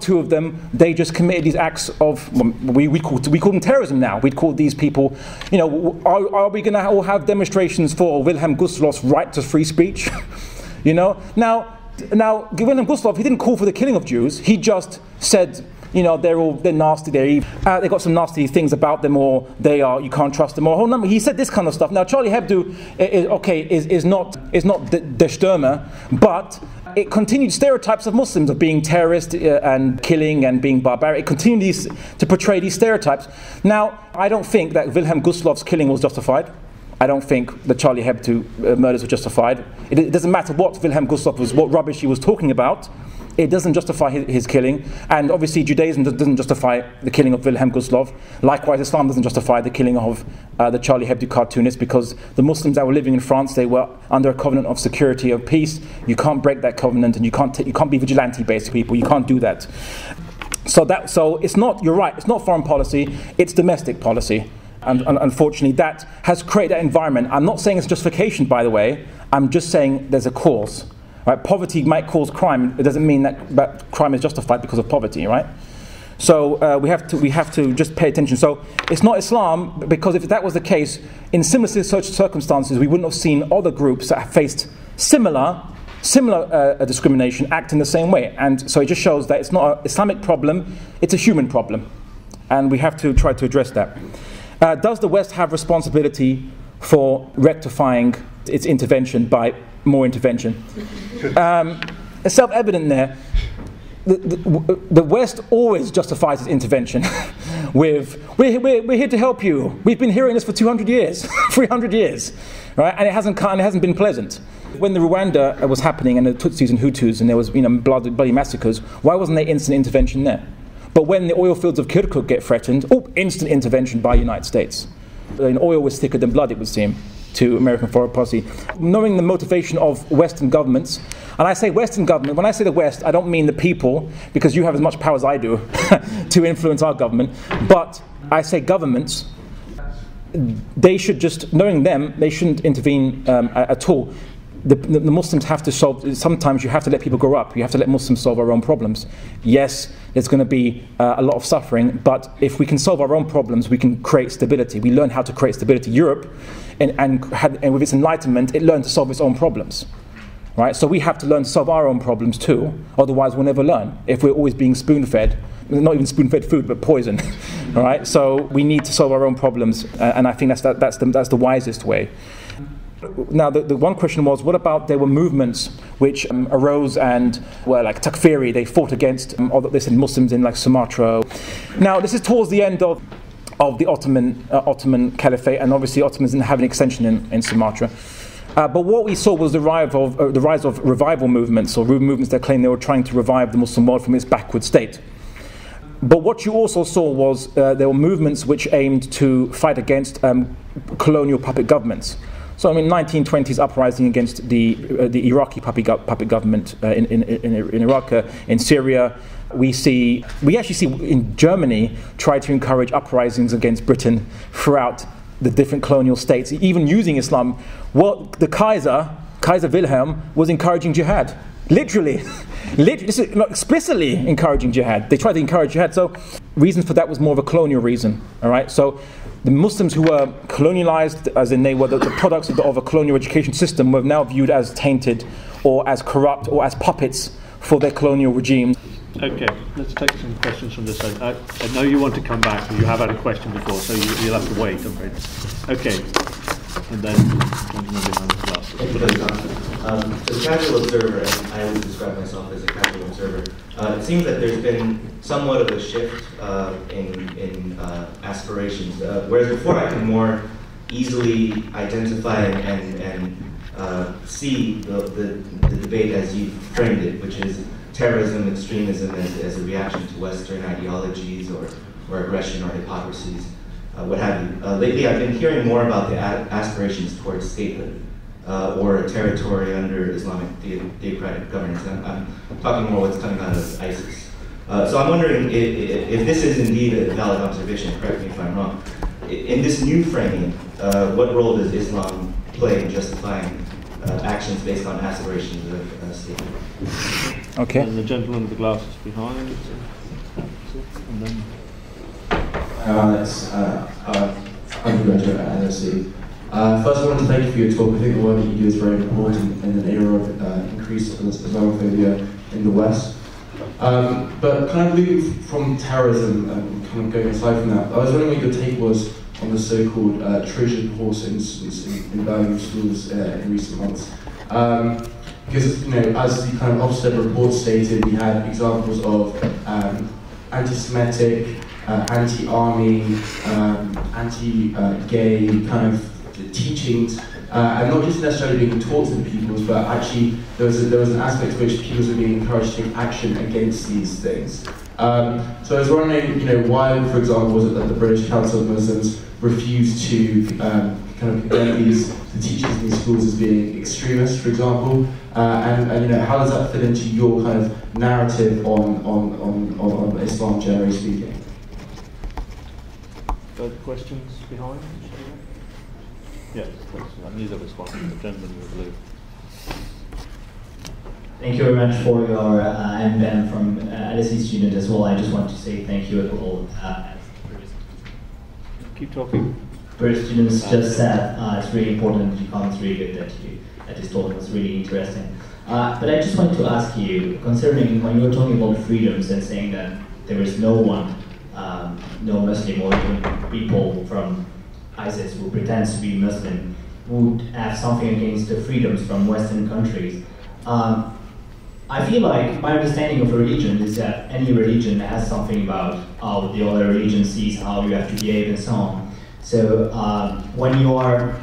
two of them, they just committed these acts of, we call them terrorism now. We'd call these people, are we going to all have demonstrations for Wilhelm Gustloff's right to free speech? Now Wilhelm Gustloff, he didn't call for the killing of Jews. He just said, they're nasty, they're evil. They got some nasty things about them, or you can't trust them, or a whole number. He said this kind of stuff. Now, Charlie Hebdo is not der Stürmer, but it continued stereotypes of Muslims of being terrorists and killing and being barbaric. It continued to portray these stereotypes. Now, I don't think that Wilhelm Gustloff's killing was justified. I don't think the Charlie Hebdo murders were justified. It doesn't matter what Wilhelm Gustloff what rubbish he was talking about. It doesn't justify his killing, and obviously Judaism doesn't justify the killing of Wilhelm Gustloff. Likewise, Islam doesn't justify the killing of the Charlie Hebdo cartoonist, because the Muslims that were living in France, they were under a covenant of security, of peace. You can't break that covenant, and you can't be vigilante-based people. You can't do that. So it's not. You're right. It's not foreign policy. It's domestic policy. And unfortunately, that has created that environment. I'm not saying it's justification, by the way. I'm just saying there's a cause. Right? Poverty might cause crime. It doesn't mean that crime is justified because of poverty, right? So we have to just pay attention. So it's not Islam, because if that was the case, in similar circumstances, we wouldn't have seen other groups that have faced similar similar discrimination act in the same way. And so it just shows that it's not an Islamic problem, it's a human problem. And we have to try to address that. Does the West have responsibility for rectifying its intervention by more intervention? It's self-evident there. The West always justifies its intervention with, we're here to help you. We've been hearing this for 200 years, 300 years, right? And it hasn't been pleasant. When the Rwanda was happening and the Tutsis and Hutus and there was bloody massacres, why wasn't there instant intervention there? But when the oil fields of Kirkuk get threatened, instant intervention by the United States. Oil was thicker than blood, it would seem, to American foreign policy. Knowing the motivation of Western governments, and I say Western government, when I say the West, I don't mean the people, because you have as much power as I do to influence our government, but I say governments, they should just, knowing them, they shouldn't intervene at all. The Muslims have to solve, sometimes you have to let people grow up, you have to let Muslims solve our own problems. Yes, there's going to be a lot of suffering, but if we can solve our own problems, we can create stability. We learn how to create stability. Europe, and with its enlightenment, it learned to solve its own problems. Right? So we have to learn to solve our own problems too, otherwise we'll never learn. If we're always being spoon-fed, not even spoon-fed food, but poison. All right? So we need to solve our own problems, and I think that's the wisest way. Now, the one question was, what about there were movements which arose and were like Takfiri, they fought against Muslims in like Sumatra. Now, this is towards the end of the Ottoman Caliphate, and obviously Ottomans didn't have an extension in Sumatra. But what we saw was the rise of revival movements, or movements that claimed they were trying to revive the Muslim world from its backward state. But what you also saw was there were movements which aimed to fight against colonial puppet governments. So, I mean, 1920s uprising against the Iraqi puppet government in Iraq, in Syria. We actually see in Germany try to encourage uprisings against Britain throughout the different colonial states, even using Islam. Well, the Kaiser Wilhelm, was encouraging jihad. Literally, this is explicitly encouraging jihad. They tried to encourage jihad. So, reason for that was more of a colonial reason. All right, so the Muslims who were colonialized, as in they were the products of a colonial education system, were now viewed as tainted, or as corrupt, or as puppets for their colonial regime. Okay, let's take some questions from this side. I know you want to come back, but you have had a question before, so you'll have to wait, I'm afraid. Okay, and then gentleman behind the glasses. As a casual observer, and I always describe myself as a casual observer, it seems that there's been somewhat of a shift in aspirations. Whereas before I could more easily identify and see the debate as you framed it, which is terrorism, extremism as a reaction to Western ideologies or aggression or hypocrisies, what have you. Lately I've been hearing more about the aspirations towards statehood or a territory under Islamic theocratic governance. I'm talking more what's coming out of ISIS. So I'm wondering if this is indeed a valid observation, correct me if I'm wrong. In this new framing, what role does Islam play in justifying actions based on aspirations of statehood? Okay. And the gentleman with the glasses behind. And then. Undergraduate at LSE. First, I want to thank you for your talk. I think the work that you do is very important in an era of increased Islamophobia in the West. But kind of moving from terrorism and kind of going aside from that, I was wondering what your take was on the so-called Trojan horse incidents in Birmingham schools in recent months. Because, you know, as the kind of Ofsted report stated, we had examples of anti-Semitic, anti-army, anti-gay kind of teachings, and not just necessarily being taught to the pupils, but actually there was an aspect to which pupils were being encouraged to take action against these things. So I was wondering, you know, why, for example, was it that the British Council of Muslims refused to kind of condemn the teachers in these schools as being extremists, for example, and you know, how does that fit into your kind of narrative on Islam, generally speaking? Further questions behind? Yes, I knew there was one. The gentleman in the blue. Thank you very much for your, I'm Ben from LSE student as well. I just want to say thank you at all. Keep talking. British students just said it's really important, it's really good that his talk was really interesting. But I just wanted to ask you, concerning when you were talking about freedoms and saying that there is no one, no Muslim or even people from ISIS who pretends to be Muslim would have something against the freedoms from Western countries. I feel like my understanding of a religion is that any religion has something about how the other religion sees how you have to behave and so on. So when you have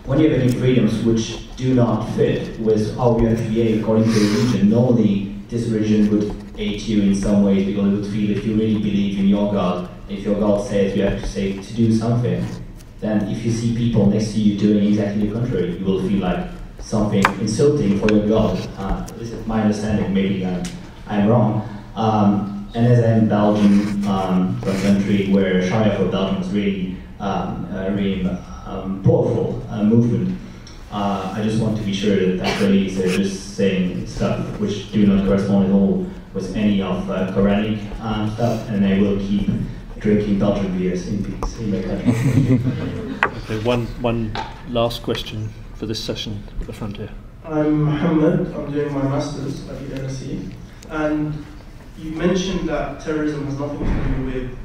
any freedoms which do not fit with how you have to behave according to religion, normally this religion would hate you in some ways because it would feel if you really believe in your God, if your God says you have to do something, then if you see people next to you doing exactly the contrary, you will feel like something insulting for your God. This is my understanding, maybe I'm wrong. And as I'm Belgian, from a country where Sharia for Belgium is really powerful movement, I just want to be sure that actually they're just saying stuff which do not correspond at all with any of Quranic stuff, and I will keep drinking Belgian beers in peace in my country. Okay, one last question for this session at the front here. I'm Mohammed, I'm doing my master's at the LSE, and you mentioned that terrorism has nothing to do with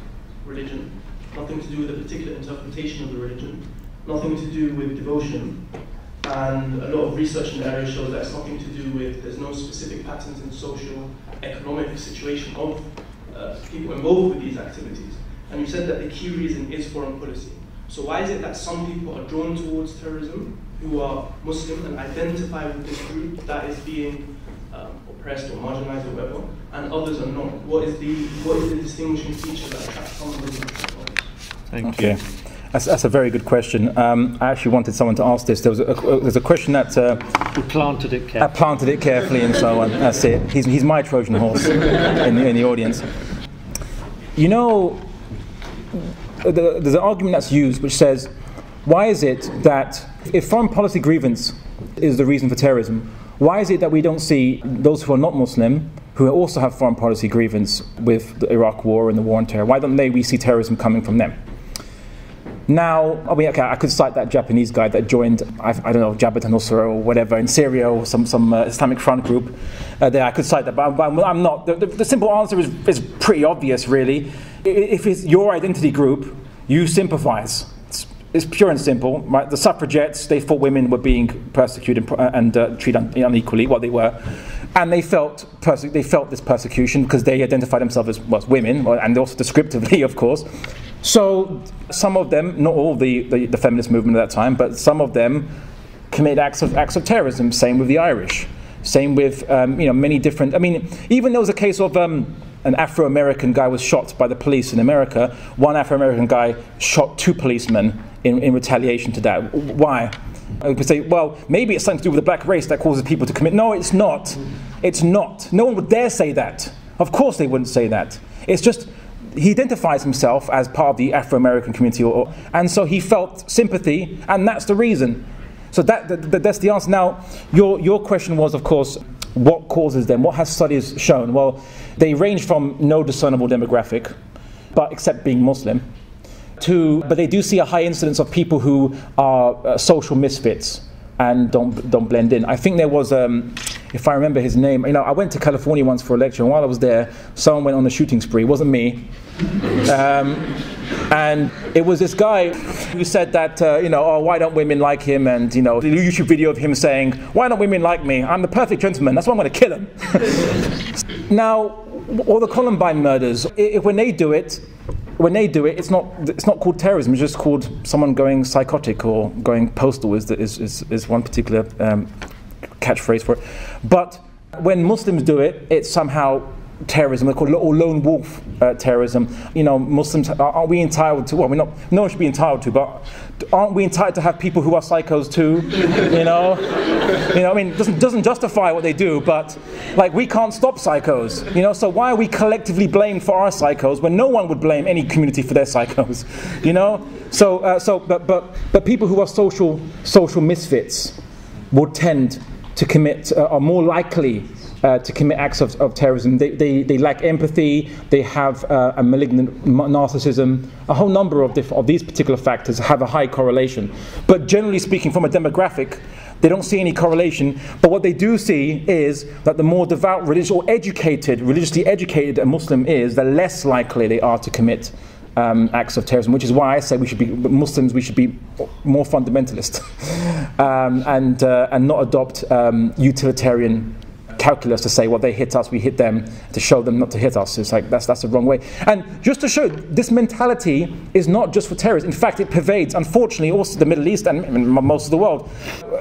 religion, nothing to do with a particular interpretation of the religion, nothing to do with devotion, and a lot of research in the area shows that it's nothing to do with, there's no specific patterns in social, economic situation of people involved with these activities. And you said that the key reason is foreign policy. So why is it that some people are drawn towards terrorism who are Muslim and identify with this group that is being oppressed or marginalized or whatever, and others are not? What is the distinguishing feature that attracts some of them? Thank you. That's a very good question. I actually wanted someone to ask this. There's a question that we planted it carefully. I planted it carefully and so on. That's it. He's my Trojan horse in the audience. You know, there's an argument that's used which says, why is it that if foreign policy grievance is the reason for terrorism, why is it that we don't see those who are not Muslim, who also have foreign policy grievance with the Iraq war and the war on terror, why don't we see terrorism coming from them? Now, I could cite that Japanese guy that joined, I don't know, Jabhat al-Nusra or whatever in Syria or some Islamic Front group. There, I could cite that, but I'm not. The simple answer is pretty obvious, really. If it's your identity group, you sympathize. It's pure and simple. Right? The suffragettes, they thought women were being persecuted and treated unequally, what they were. And they felt this persecution because they identified themselves as women, and also descriptively, of course. So some of them, not all the feminist movement at that time, but some of them committed acts of terrorism. Same with the Irish. Same with many different. I mean, even there was a case of an Afro-American guy was shot by the police in America. One Afro-American guy shot 2 policemen in retaliation to that. Why? I could say, well, maybe it's something to do with the black race that causes people to commit. No, it's not. It's not. No one would dare say that. Of course they wouldn't say that. It's just he identifies himself as part of the Afro-American community, and so he felt sympathy, and that's the reason. So that's the answer. Now, your question was, of course, what causes them? What has studies shown? Well, they range from no discernible demographic, but except being Muslim, but they do see a high incidence of people who are social misfits and don't blend in. I think there was, if I remember his name, I went to California once for a lecture, and while I was there, someone went on a shooting spree. It wasn't me. And it was this guy who said that, why don't women like him? And, the YouTube video of him saying, why don't women like me? I'm the perfect gentleman. That's why I'm going to kill him. Now, all the Columbine murders, when they do it, it's not called terrorism. It's just called someone going psychotic or going postal is one particular catchphrase for it. But when Muslims do it, it's somehow terrorism. They call it lone wolf terrorism. Muslims, aren't we entitled to? Well, no one should be entitled to, but aren't we entitled to have people who are psychos too? It doesn't justify what they do, but we can't stop psychos. So why are we collectively blamed for our psychos when no one would blame any community for their psychos? But people who are social misfits will tend to commit, are more likely to commit acts of terrorism. They lack empathy, they have a malignant narcissism. A whole number of these particular factors have a high correlation. But generally speaking, from a demographic, They don't see any correlation, but what they do see is that the more devout, religiously educated a Muslim is, the less likely they are to commit acts of terrorism, which is why I say we should be more fundamentalist and not adopt utilitarian calculus to say, well, they hit us, we hit them, to show them not to hit us. It's like that's the wrong way. And just to show, this mentality is not just for terrorists. In fact, it pervades, unfortunately, also the Middle East and most of the world.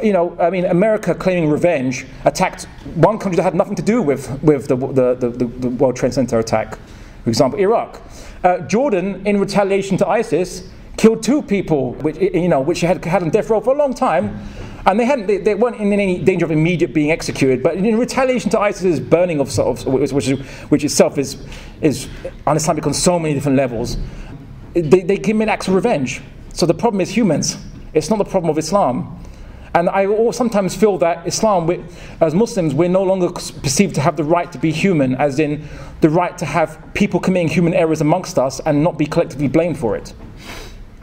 You know, I mean, America claiming revenge attacked one country that had nothing to do with the World Trade Center attack. For example, Iraq. Jordan, in retaliation to ISIS, killed 2 people, which had on death row for a long time. And they weren't in any danger of immediate being executed, but in retaliation to ISIS's burning of which itself is un-Islamic on so many different levels, they commit acts of revenge. So the problem is humans. It's not the problem of Islam. And I sometimes feel that Islam, as Muslims, we're no longer perceived to have the right to be human, as in the right to have people committing human errors amongst us and not be collectively blamed for it.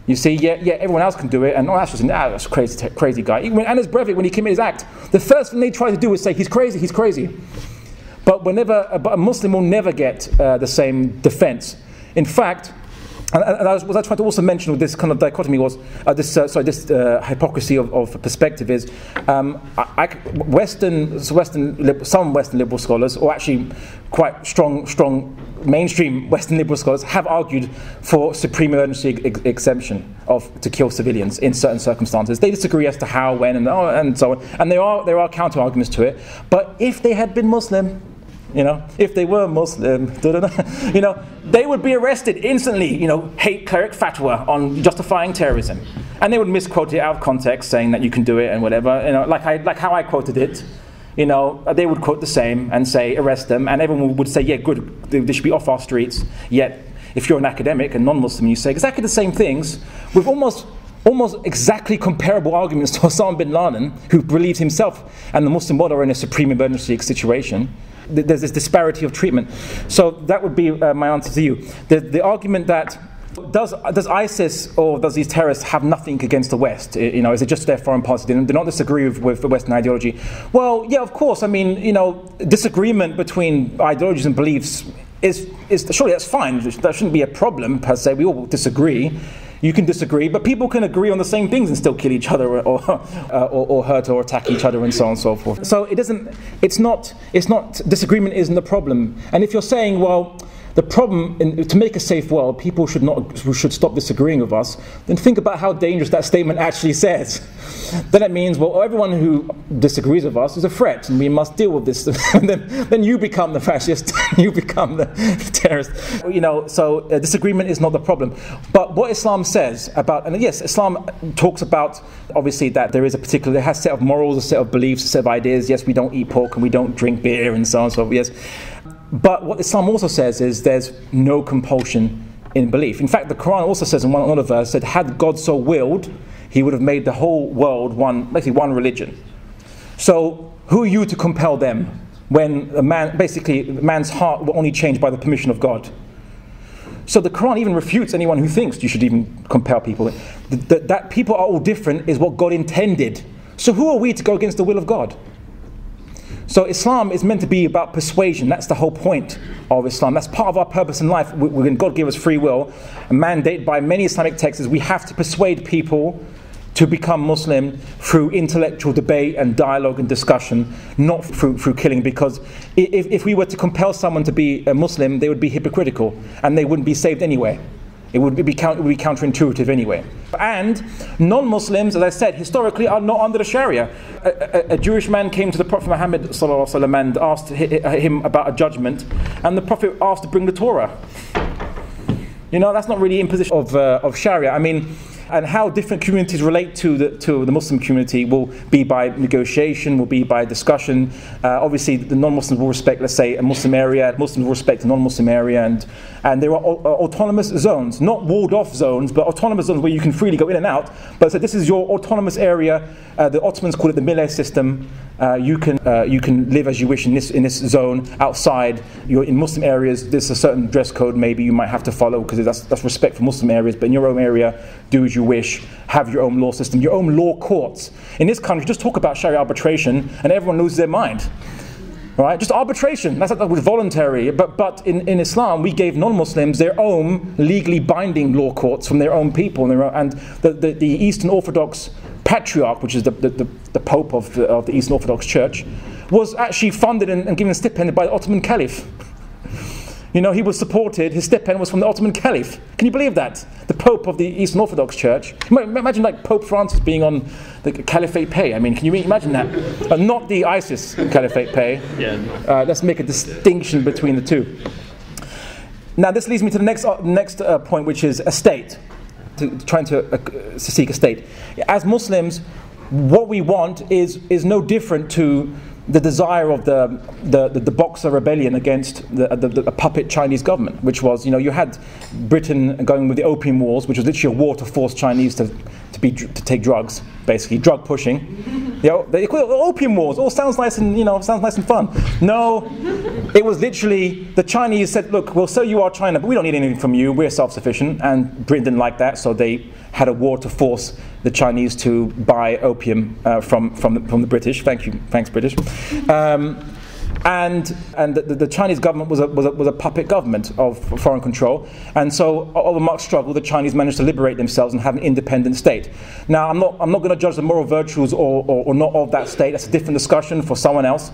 You see, yeah, everyone else can do it, and that's a crazy guy. Even Anas Breivik, when he committed his act, the first thing they try to do is say, he's crazy. But a Muslim will never get the same defense. In fact, and what I tried to also mention with this kind of dichotomy was, this hypocrisy of perspective is, some Western liberal scholars, or actually quite strong mainstream Western liberal scholars, have argued for supreme emergency exemption to kill civilians in certain circumstances. They disagree as to how, when, and so on. And there are counter arguments to it. But if they had been Muslim, if they were Muslim, they would be arrested instantly, hate cleric fatwa on justifying terrorism. And they would misquote it out of context, saying that you can do it and whatever, like how I quoted it. They would quote the same and say, arrest them, and everyone would say, yeah, good, they should be off our streets. Yet, if you're an academic and non-Muslim, you say exactly the same things with almost exactly comparable arguments to Osama bin Laden, who believes himself and the Muslim world are in a supreme emergency situation. There's this disparity of treatment. So that would be my answer to you. The argument that does ISIS or does these terrorists have nothing against the West? Is it just their foreign policy? They not disagree with the Western ideology. Well, yeah, of course. I mean, disagreement between ideologies and beliefs is surely that's fine. That shouldn't be a problem per se. We all disagree. You can disagree, but people can agree on the same things and still kill each other or hurt or attack each other and so on and so forth. So it's not disagreement isn't the problem. And if you're saying, well, the problem, to make a safe world, people should stop disagreeing with us, then think about how dangerous that statement actually says. Then it means, well, everyone who disagrees with us is a threat, and we must deal with this. then you become the fascist, you become the terrorist. So disagreement is not the problem. But what Islam says about, and yes, Islam talks about, obviously, that there has a set of morals, a set of beliefs, a set of ideas. Yes, we don't eat pork and we don't drink beer and so on and so forth, yes. But what Islam also says is there's no compulsion in belief. In fact, the Quran also says in one other verse that had God so willed, he would have made the whole world one religion. So who are you to compel them when man's heart will only change by the permission of God? So the Quran even refutes anyone who thinks you should even compel people. That people are all different is what God intended. So who are we to go against the will of God? So Islam is meant to be about persuasion. That's the whole point of Islam. That's part of our purpose in life. When God gave us free will, a mandate by many Islamic texts is we have to persuade people to become Muslim through intellectual debate and dialogue and discussion, not through killing. Because if we were to compel someone to be a Muslim, they would be hypocritical and they wouldn't be saved anyway. It would be counterintuitive anyway. And non-Muslims, as I said, historically are not under the Sharia. A Jewish man came to the Prophet Muhammad ﷺ and asked him about a judgment, and the Prophet asked to bring the Torah. That's not really imposition of Sharia. I mean, and how different communities relate to the Muslim community will be by negotiation, will be by discussion. Obviously, the non-Muslims will respect, let's say, a Muslim area. Muslims will respect a non-Muslim area, and there are autonomous zones, not walled-off zones, but autonomous zones where you can freely go in and out. But so this is your autonomous area. The Ottomans call it the Millet system. you can live as you wish in this zone. Outside, you're in Muslim areas, there's a certain dress code maybe you might have to follow because that's respect for Muslim areas. But in your own area, do as you wish. Have your own law system, your own law courts. In this country, just talk about Sharia arbitration, and everyone loses their mind. Right? Just arbitration. That was voluntary. But in Islam, we gave non-Muslims their own legally binding law courts from their own people, and the Eastern Orthodox Patriarch, which is the Pope of the Eastern Orthodox Church, was actually funded and given a stipend by the Ottoman Caliph. You know, he was supported, his stipend was from the Ottoman Caliph. Can you believe that? The Pope of the Eastern Orthodox Church. Imagine like Pope Francis being on the caliphate pay. I mean, can you imagine that? Not the ISIS caliphate pay. Yeah. Let's make a distinction between the two. Now this leads me to the next point, which is a state. Trying to seek a state. As Muslims, what we want is no different to the desire of the Boxer rebellion against the puppet Chinese government, which was, you had Britain going with the Opium Wars, which was literally a war to force Chinese to take drugs, basically drug pushing. They call it Opium Wars. All sounds nice and sounds nice and fun. No, it was literally the Chinese said, "Look, we'll sell you our China, but we don't need anything from you. We're self-sufficient." And Britain didn't like that, so they had a war to force the Chinese to buy opium from the British. Thanks British. And the Chinese government was a puppet government of foreign control, and so over much struggle, the Chinese managed to liberate themselves and have an independent state. Now, I'm not going to judge the moral virtues or not of that state. That's a different discussion for someone else.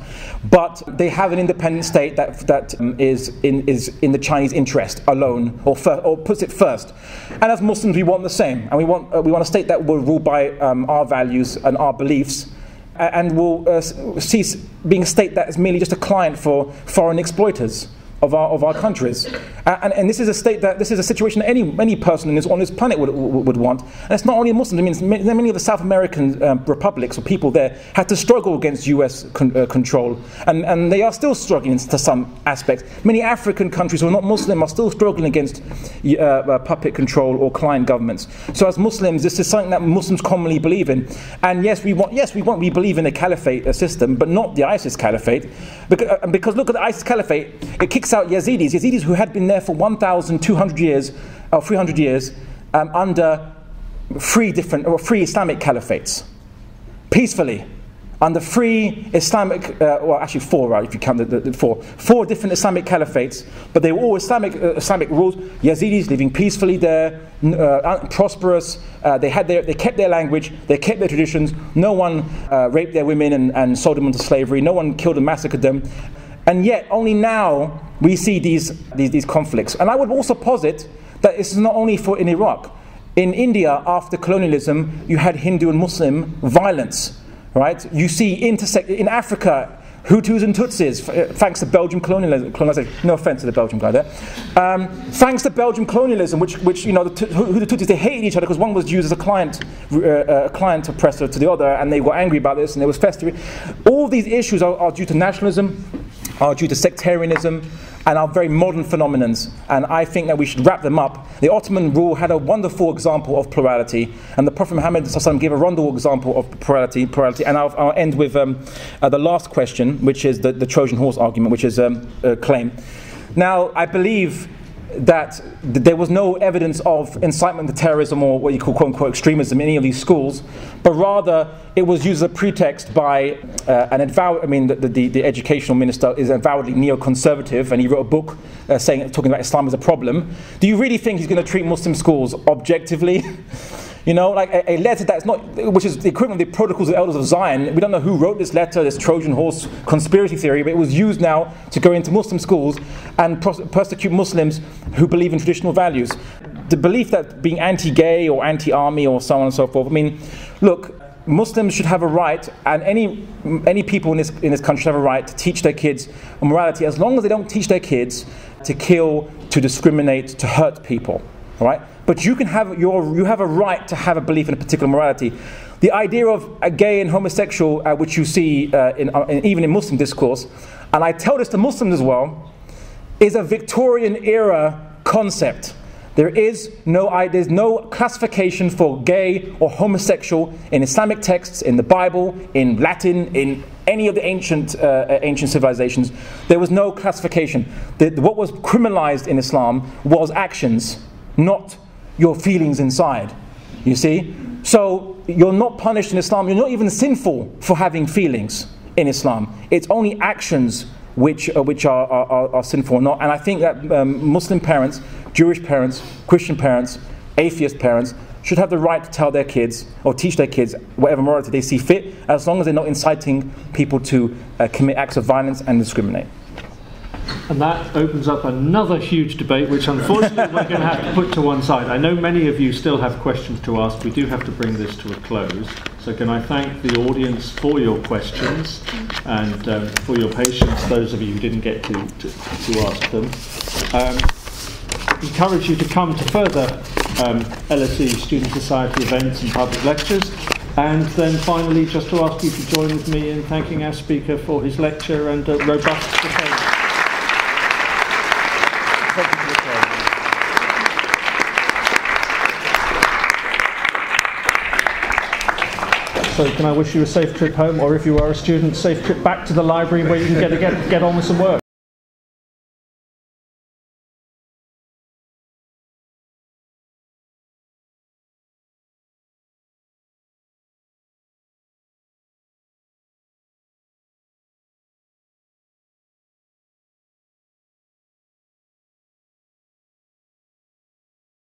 But they have an independent state that is in the Chinese interest alone, or puts it first. And as Muslims, we want the same, and we want a state that will rule by our values and our beliefs, and will cease being a state that is merely just a client for foreign exploiters of our countries. And this is a situation that any person on this planet would want. And it's not only Muslims. I mean, many of the South American republics or people there had to struggle against US control, and they are still struggling to some aspects. Many African countries who are not Muslim are still struggling against puppet control or client governments. So as Muslims, this is something that Muslims commonly believe in. And we believe in a caliphate system, but not the ISIS caliphate, because look at the ISIS caliphate. It kicks out Yazidis who had been there for 1,200 years, or 300 years, under three Islamic caliphates, peacefully, under three Islamic, well actually four, right, if you count the four different Islamic caliphates, but they were all Islamic rules. Yazidis living peacefully there, prosperous. They kept their language, they kept their traditions. No one raped their women and sold them into slavery. No one killed and massacred them. And yet, only now we see these conflicts. And I would also posit that this is not only in Iraq. In India, after colonialism, you had Hindu and Muslim violence, right? You see in Africa, Hutus and Tutsis, thanks to Belgian colonization. No offense to the Belgian guy there. Thanks to Belgian colonialism, which the Tutsis, they hated each other because one was used as a client oppressor to the other, and they got angry about this, and there was festering. All these issues are due to nationalism, are due to sectarianism, and are very modern phenomenons, and I think that we should wrap them up. The Ottoman rule had a wonderful example of plurality, and the Prophet Muhammad gave a wonderful example of plurality. And I'll end with the last question, which is the Trojan horse argument, which is a claim. Now, I believe that there was no evidence of incitement to terrorism or what you call quote-unquote extremism in any of these schools, but rather it was used as a pretext by the educational minister is avowedly neoconservative, and he wrote a book talking about Islam as a problem. Do you really think he's going to treat Muslim schools objectively? Like a letter that's not, which is the equivalent of the Protocols of the Elders of Zion. We don't know who wrote this letter, this Trojan horse conspiracy theory, but it was used now to go into Muslim schools and persecute Muslims who believe in traditional values. The belief that being anti-gay or anti-army or so on and so forth. I mean, look, Muslims should have a right, and any people in this country should have a right to teach their kids morality, as long as they don't teach their kids to kill, to discriminate, to hurt people. All right? But you have a right to have a belief in a particular morality. The idea of a gay and homosexual, which you see even in Muslim discourse, and I tell this to Muslims as well, is a Victorian era concept. There's no classification for gay or homosexual in Islamic texts, in the Bible, in Latin, in any of the ancient civilizations, there was no classification. What was criminalized in Islam was actions, not your feelings inside. You see? So you're not punished in Islam, you're not even sinful for having feelings in Islam. It's only actions which are sinful or not. And I think that Muslim parents, Jewish parents, Christian parents, atheist parents should have the right to tell their kids or teach their kids whatever morality they see fit, as long as they're not inciting people to commit acts of violence and discriminate. And that opens up another huge debate, which unfortunately we're going to have to put to one side. I know many of you still have questions to ask. We do have to bring this to a close. So can I thank the audience for your questions and for your patience, those of you who didn't get to ask them. Encourage you to come to further LSE Student Society events and public lectures. And then finally, just to ask you to join with me in thanking our speaker for his lecture and robust performance. So can I wish you a safe trip home, or if you are a student, safe trip back to the library where you can get on with some work.